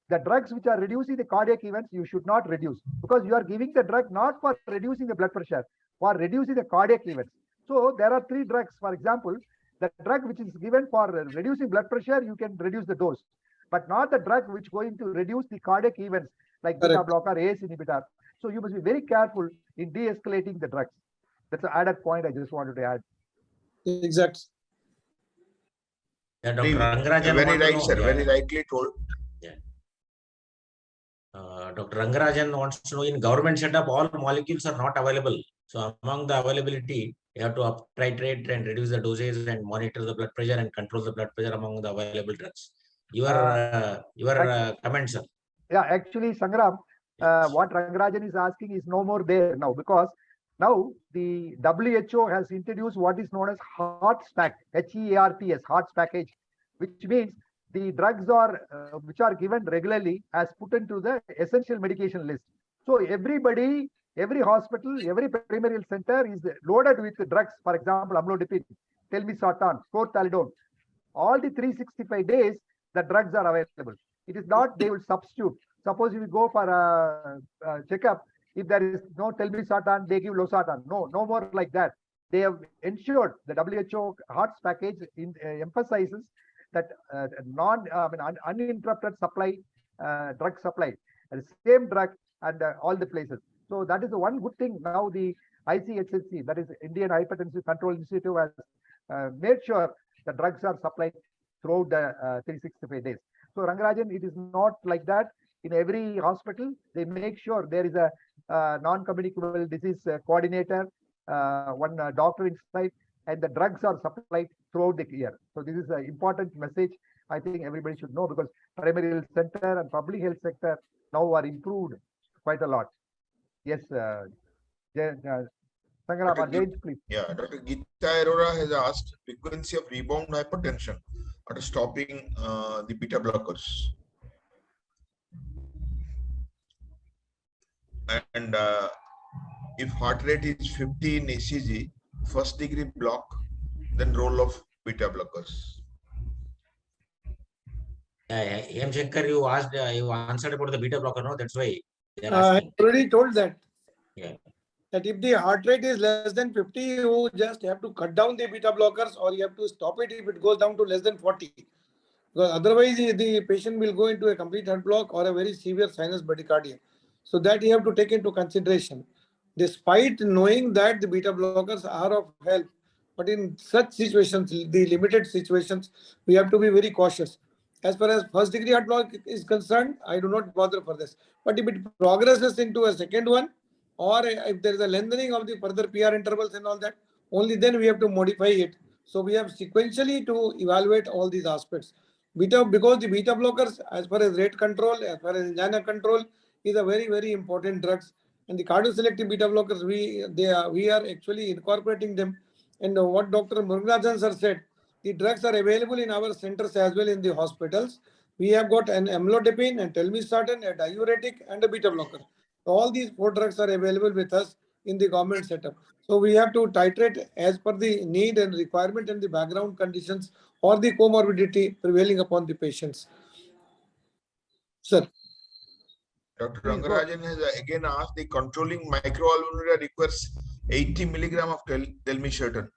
[SPEAKER 1] The drugs which are reducing the cardiac events, you should not reduce, because you are giving the drug not for reducing the blood pressure, for reducing the cardiac events. So there are 3 drugs. For example, the drug which is given for reducing blood pressure, you can reduce the dose, but not the drug which is going to reduce the cardiac events like beta blocker, ACE inhibitor. So you must be very careful in de-escalating the drugs. That's an added point I just wanted to add.
[SPEAKER 5] Exactly.
[SPEAKER 3] Yeah, Dr. Rangarajan,
[SPEAKER 2] very right, sir. Very rightly told.
[SPEAKER 3] Dr. Rangarajan wants to know, in government setup, all molecules are not available. So among the availability, you have to up titrate and reduce the doses and monitor the blood pressure and control the blood pressure among the available drugs. Your comment, sir.
[SPEAKER 1] Yeah, actually, Sangram, what Rangarajan is asking is no more there now, because now the WHO has introduced what is known as HEARTS pack, HEARTS, HEARTS package, which means the drugs are which are given regularly as put into the essential medication list. So everybody, every hospital, every primary health center is loaded with the drugs. For example, amlodipine, telmisartan, chlorthalidone. All the 365 days, the drugs are available. It is not they will substitute. Suppose if you go for a checkup, if there is no telmisartan, they give losartan. No, no more like that. They have ensured, the WHO HEARTS package emphasizes that uninterrupted supply, drug supply, and same drug and all the places. So that is the one good thing. Now the ICHSC, that is Indian Hypertension Control Institute, has made sure the drugs are supplied throughout the 365 days. So Rangarajan, it is not like that. In every hospital, they make sure there is a non-communicable disease coordinator, one doctor inside, and the drugs are supplied throughout the year. So this is an important message I think everybody should know, because primary health center and public health sector now are improved quite a lot. Yes, Sangrama, Jain, please.
[SPEAKER 2] Yeah, Dr. Geeta Arora has asked frequency of rebound hypertension after stopping the beta blockers. And if heart rate is 50 in ECG, first degree block, then role of beta blockers.
[SPEAKER 3] M. Shankar, you asked, you answered about the beta blocker, no? That's why
[SPEAKER 5] I already told that.
[SPEAKER 3] Yeah.
[SPEAKER 5] That if the heart rate is less than 50, you just have to cut down the beta blockers, or you have to stop it if it goes down to less than 40. Because otherwise, the patient will go into a complete heart block or a very severe sinus bradycardia. So that you have to take into consideration. Despite knowing that the beta blockers are of help, but in such situations, the limited situations, we have to be very cautious. As far as first degree heart block is concerned, I do not bother for this. But if it progresses into a second one, or if there is a lengthening of the further PR intervals and all that, only then we have to modify it. So we have sequentially to evaluate all these aspects. Because the beta blockers, as far as rate control, as far as angina control, is a very, very important drugs. And the cardioselective beta blockers, we are actually incorporating them. And what Dr. Muruganathan sir said, the drugs are available in our centers as well in the hospitals. We have got an amlodipine and telmisartan, a diuretic, and a beta blocker. All these 4 drugs are available with us in the government setup. So we have to titrate as per the need and requirement and the background conditions or the comorbidity prevailing upon the patients. Sir.
[SPEAKER 2] Dr. Rangarajan has again asked, the controlling microalbuminuria requires 80 milligram of telmisartan,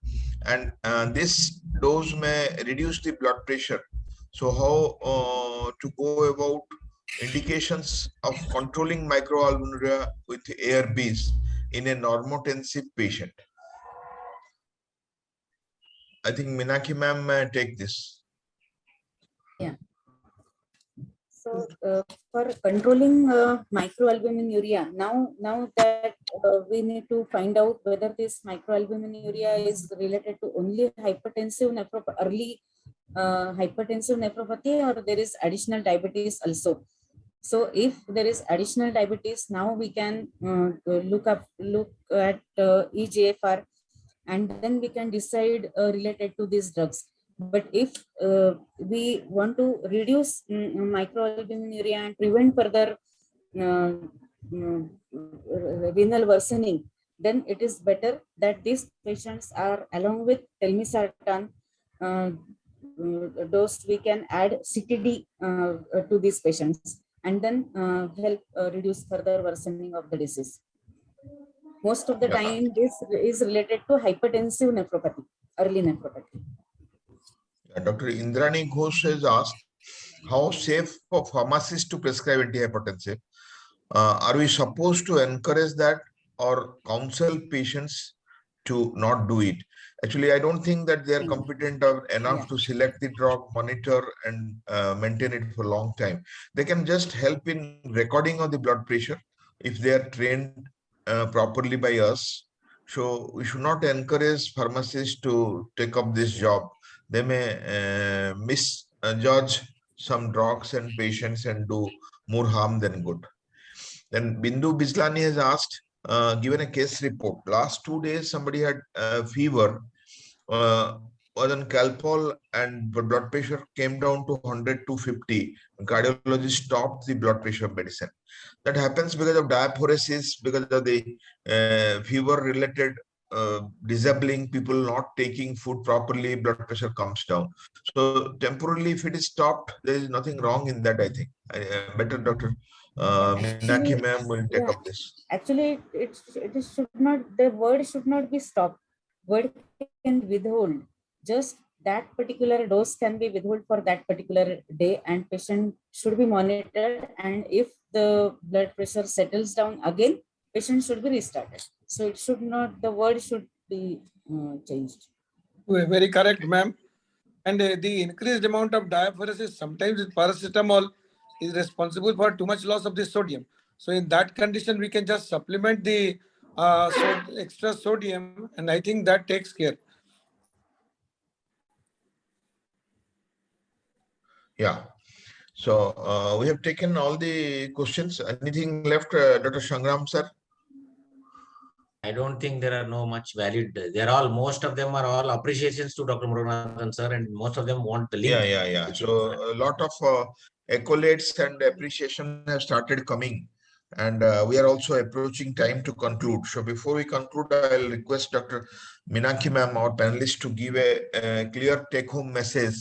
[SPEAKER 2] and this dose may reduce the blood pressure. So how to go about indications of controlling microalbuminuria with ARBs in a normotensive patient? I think Meenakshi ma'am may take this.
[SPEAKER 4] Yeah. So for controlling microalbuminuria, now that we need to find out whether this microalbuminuria is related to only hypertensive early hypertensive nephropathy or there is additional diabetes also. So if there is additional diabetes, now we can look at eGFR, and then we can decide related to these drugs. But if we want to reduce microalbuminuria and prevent further uh, renal worsening, then it is better that these patients are along with telmisartan dose. We can add CTD to these patients and then help reduce further worsening of the disease. Most of the
[SPEAKER 2] Yeah.
[SPEAKER 4] time, this is related to hypertensive nephropathy, early nephropathy.
[SPEAKER 2] Dr. Indrani Ghosh has asked, how safe for pharmacists to prescribe antihypertensive? Are we supposed to encourage that or counsel patients to not do it? Actually, I don't think that they are competent or enough to select the drug, monitor and maintain it for a long time. They can just help in recording of the blood pressure if they are trained properly by us. So we should not encourage pharmacists to take up this job. They may misjudge some drugs and patients and do more harm than good. Then Bindu Bislani has asked, given a case report, last 2 days somebody had fever, was on Calpol and blood pressure came down to 100 to 50. Cardiologist stopped the blood pressure medicine. That happens because of diaphoresis, because of the fever-related disabling, people not taking food properly, blood pressure comes down. So temporarily, if it is stopped, there is nothing wrong in that, I think. Better Dr. Minaki ma'am will take up this.
[SPEAKER 4] Actually, it should not, the word should not be stopped. Word can withhold. Just that particular dose can be withheld for that particular day, and patient should be monitored. And if the blood pressure settles down again, patient should be restarted. So it should not, the word should be changed.
[SPEAKER 5] Very correct, ma'am. And the increased amount of diaphoresis sometimes with paracetamol is responsible for too much loss of the sodium. So in that condition, we can just supplement the extra sodium, and I think that takes care.
[SPEAKER 2] Yeah. So we have taken all the questions. Anything left, Dr. Shangram, sir?
[SPEAKER 3] I don't think there are no much valid. They're all, most of them are all appreciations to Dr. Muruganathan sir, and most of them want the link.
[SPEAKER 2] Yeah. So a lot of accolades and appreciation have started coming, and we are also approaching time to conclude. So before we conclude, I'll request Dr. Minaki ma'am, our panelists, to give a clear take-home message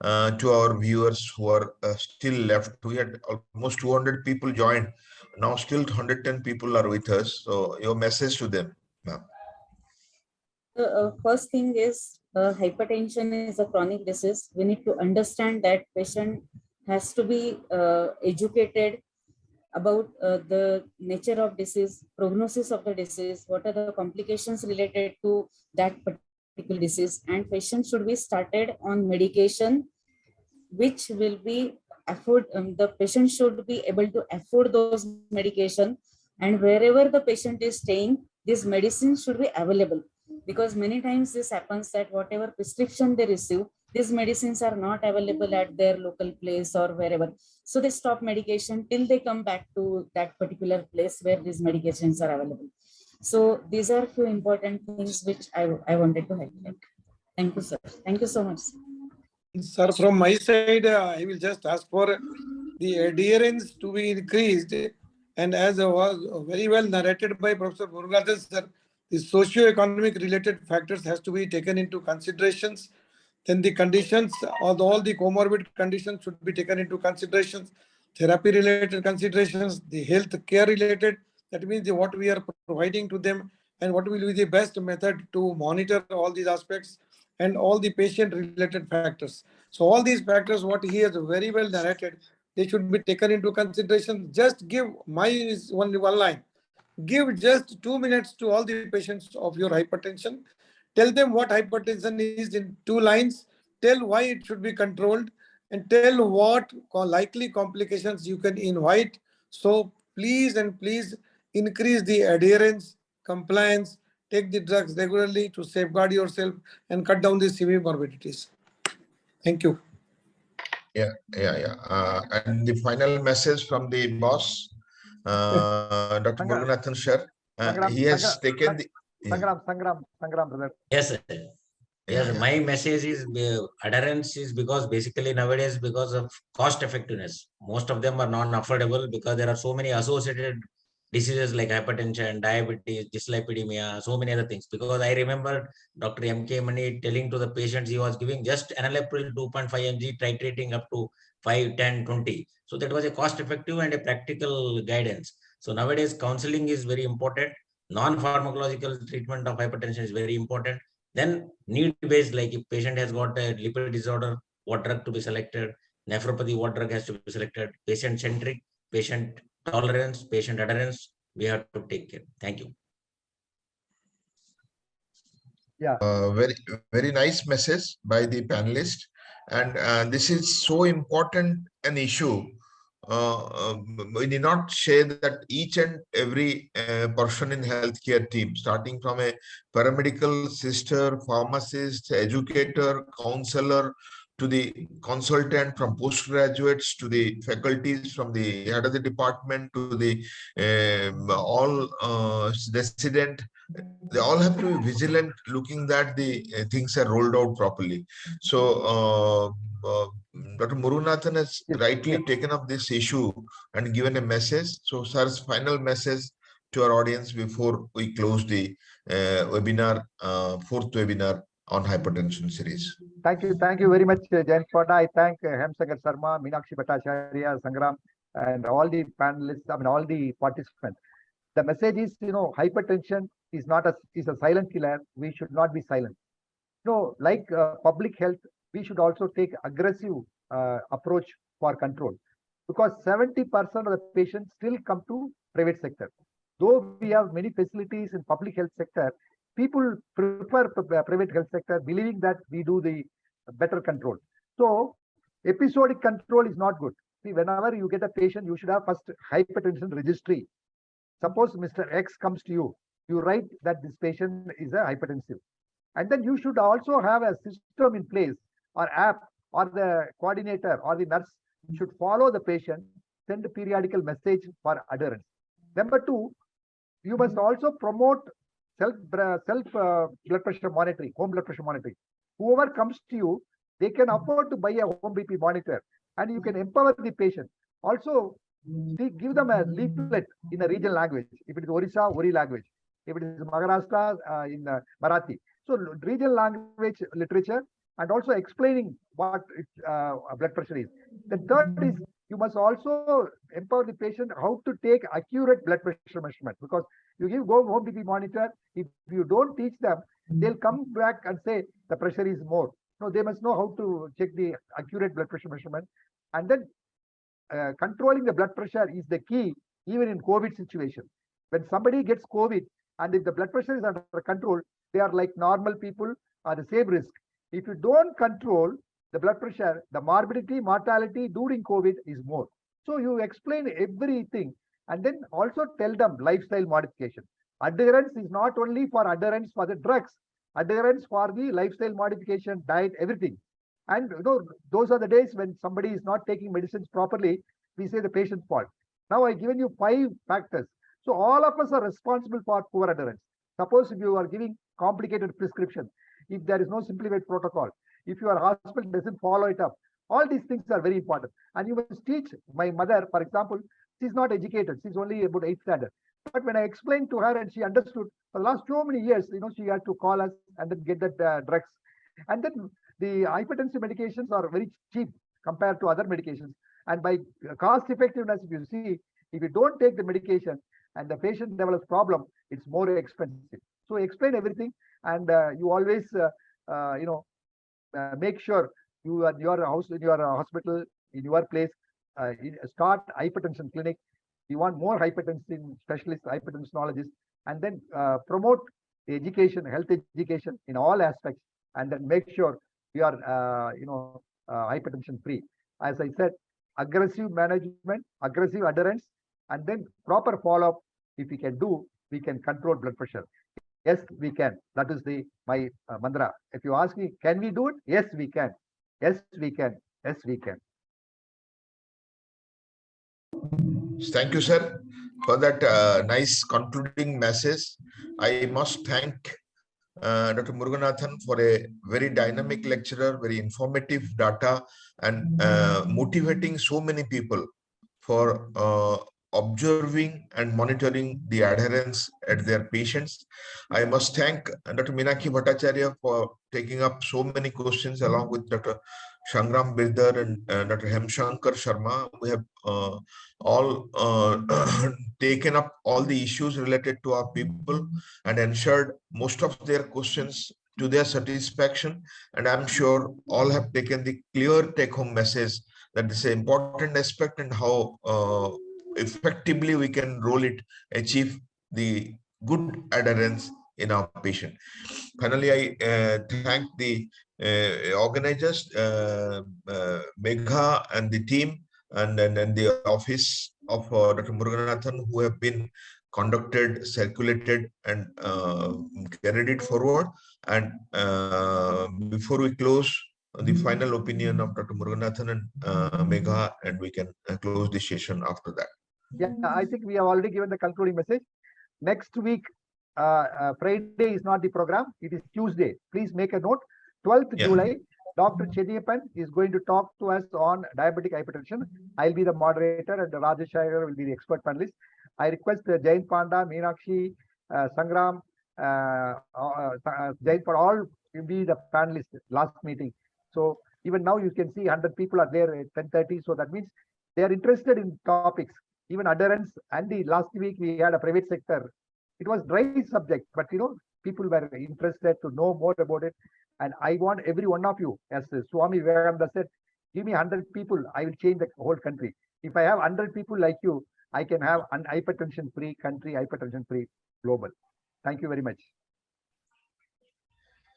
[SPEAKER 2] to our viewers who are still left. We had almost 200 people joined. Now still 110 people are with us. So your message to them, ma'am.
[SPEAKER 4] The first thing is hypertension is a chronic disease. We need to understand that patient has to be educated about the nature of disease, prognosis of the disease, what are the complications related to that particular disease, and patient should be started on medication which will be the patient should be able to afford those medication, and wherever the patient is staying, these medicines should be available, because many times this happens that whatever prescription they receive, these medicines are not available at their local place or wherever, so they stop medication till they come back to that particular place where these medications are available. So these are few important things which I wanted to highlight. Thank you, sir. Thank you so much.
[SPEAKER 5] Sir, from my side, I will just ask for the adherence to be increased. And as was very well narrated by Professor Muruganathan sir, the socio-economic related factors has to be taken into considerations. Then the conditions, all the comorbid conditions should be taken into considerations. Therapy related considerations, the health care related, that means what we are providing to them and what will be the best method to monitor all these aspects, and all the patient related factors. So all these factors, what he has very well narrated, they should be taken into consideration. Just give my only one line. Give just 2 minutes to all the patients of your hypertension. Tell them what hypertension is in 2 lines. Tell why it should be controlled, and tell what likely complications you can invite. So please and please increase the adherence, compliance, take the drugs regularly to safeguard yourself and cut down the severe morbidities. Thank you.
[SPEAKER 2] Yeah. And the final message from the boss, Dr.
[SPEAKER 1] Sangram,
[SPEAKER 2] Muruganathan Sir. He has taken the. Yeah.
[SPEAKER 1] Sangram, brother.
[SPEAKER 3] Yes, sir. Yes,
[SPEAKER 2] Yeah.
[SPEAKER 3] my message is adherence is because basically nowadays because of cost effectiveness, most of them are non-affordable because there are so many associated diseases like hypertension, diabetes, dyslipidemia, so many other things. Because I remember Dr. M.K. Mani telling to the patients he was giving just enalapril 2.5 mg, titrating up to 5, 10, 20. So that was a cost effective and a practical guidance. So nowadays counseling is very important. Non-pharmacological treatment of hypertension is very important. Then need-based, like if patient has got a lipid disorder, what drug to be selected, nephropathy, what drug has to be selected, patient-centric, patient tolerance, patient adherence, we have to take care. Thank you.
[SPEAKER 1] Yeah.
[SPEAKER 2] Very nice message by the panelist. And this is so important an issue. We need not say that each and every person in healthcare team, starting from a paramedical, sister, pharmacist, educator, counselor, to the consultant, from postgraduates to the faculties, from the head of the department to the all resident, they all have to be vigilant, looking that the things are rolled out properly. So Dr. Muruganathan has rightly taken up this issue and given a message. So sir's final message to our audience before we close the webinar, fourth webinar on hypertension series.
[SPEAKER 1] Thank you very much, Jain Panda. I thank Hemsagar Sarma, Meenakshi Bhattacharya, Sangram, and all the panelists, all the participants. The message is, hypertension is a silent killer. We should not be silent. Like public health, we should also take aggressive approach for control, because 70% of the patients still come to private sector. Though we have many facilities in public health sector, people prefer private health sector, believing that we do the better control. So episodic control is not good. See, whenever you get a patient, you should have first hypertension registry. Suppose Mr. X comes to you, you write that this patient is a hypertensive. And then you should also have a system in place, or app, or the coordinator or the nurse should follow the patient, send a periodical message for adherence. Number two, you must also promote self blood pressure monitoring, home blood pressure monitoring. Whoever comes to you, they can afford to buy a home BP monitor, and you can empower the patient. Also, give them a leaflet in a regional language. If it is Orissa, Ori language. If it is Maharashtra, in Marathi. So regional language literature, and also explaining what blood pressure is. The third is, you must also empower the patient how to take accurate blood pressure measurement, because you give home BP monitor, if you don't teach them, they'll come back and say the pressure is more. No, they must know how to check the accurate blood pressure measurement. And then controlling the blood pressure is the key, even in COVID situation. When somebody gets COVID, and if the blood pressure is under control, they are like normal people, are the same risk. If you don't control the blood pressure, the morbidity, mortality during COVID is more. So you explain everything, and then also tell them lifestyle modification. Adherence is not only for adherence for the drugs, adherence for the lifestyle modification, diet, everything. And those are the days when somebody is not taking medicines properly, we say the patient's fault. Now I've given you 5 factors. So all of us are responsible for poor adherence. Suppose if you are giving complicated prescription, if there is no simplified protocol, if your hospital doesn't follow it up, all these things are very important. And you must teach. My mother, for example, she's not educated. She's only about 8th standard. But when I explained to her and she understood, for the last so many years, she had to call us and then get that drugs. And then the hypertensive medications are very cheap compared to other medications. And by cost effectiveness, if you see, if you don't take the medication and the patient develops problem, it's more expensive. So explain everything, and you always, make sure you at your house, in your hospital, in your place, start hypertension clinic. You want more hypertension specialists, hypertensionologists, and then promote the education, health education in all aspects, and then make sure you are, hypertension free. As I said, aggressive management, aggressive adherence, and then proper follow-up. If we can do, we can control blood pressure. Yes, we can. That is my mantra. If you ask me, can we do it? Yes, we can. Yes, we can. Yes, we can.
[SPEAKER 2] Thank you, sir, for that nice concluding message. I must thank Dr. Muruganathan for a very dynamic lecturer, very informative data, and motivating so many people for observing and monitoring the adherence at their patients. I must thank Dr. Meenakshi Bhattacharya for taking up so many questions along with Dr. Shangram Birdar and Dr. Hemshankar Sharma. We have all taken up all the issues related to our people and ensured most of their questions to their satisfaction. And I'm sure all have taken the clear take-home message that this is an important aspect and how effectively we can roll it, achieve the good adherence in our patient. Finally, I thank the organizers, Megha and the team, and the office of Dr. Muruganathan, who have been conducted, circulated, and carried it forward. And before we close, the final opinion of Dr. Muruganathan and Megha, and we can close the session after that.
[SPEAKER 1] Yeah, I think we have already given the concluding message. Next week, Friday is not the program. It is Tuesday. Please make a note. 12th
[SPEAKER 2] Yeah.
[SPEAKER 1] July, Dr. Chediappan is going to talk to us on diabetic hypertension. I'll be the moderator and Rajesh Iyer will be the expert panelist. I request Jain Panda, Meenakshi, Sangram, Jain for all will be the panelists last meeting. So even now you can see 100 people are there at 10:30. So that means they are interested in topics, even adherence. And the last week we had a private sector. It was dry subject, but people were interested to know more about it. And I want every one of you, as Swami Vivekananda said, give me 100 people, I will change the whole country. If I have 100 people like you, I can have an hypertension-free country, hypertension-free global. Thank you very much.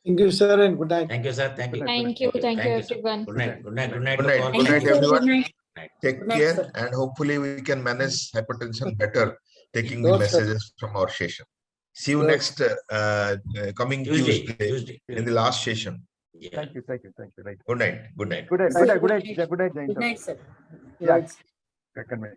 [SPEAKER 5] Thank you, sir, and good night.
[SPEAKER 3] Thank you, sir. Thank you.
[SPEAKER 6] Thank you,
[SPEAKER 3] Thank you, sir.
[SPEAKER 6] everyone.
[SPEAKER 3] Good night. Good night. Good night.
[SPEAKER 2] Good night.
[SPEAKER 3] to all.
[SPEAKER 2] Good night, everyone.
[SPEAKER 3] Night.
[SPEAKER 2] Take
[SPEAKER 4] Good night,
[SPEAKER 2] care,
[SPEAKER 4] sir.
[SPEAKER 2] and hopefully we can manage hypertension better, taking the
[SPEAKER 5] Sure, sir.
[SPEAKER 2] messages from our session. See you
[SPEAKER 5] Sure.
[SPEAKER 2] next coming Tuesday in the last session.
[SPEAKER 3] Yeah.
[SPEAKER 1] Thank you.
[SPEAKER 2] Good night. Good night.
[SPEAKER 1] Good night. Good night. Good night. Good night.
[SPEAKER 4] Good night, sir.
[SPEAKER 1] Yeah.
[SPEAKER 5] Right.
[SPEAKER 1] Convey.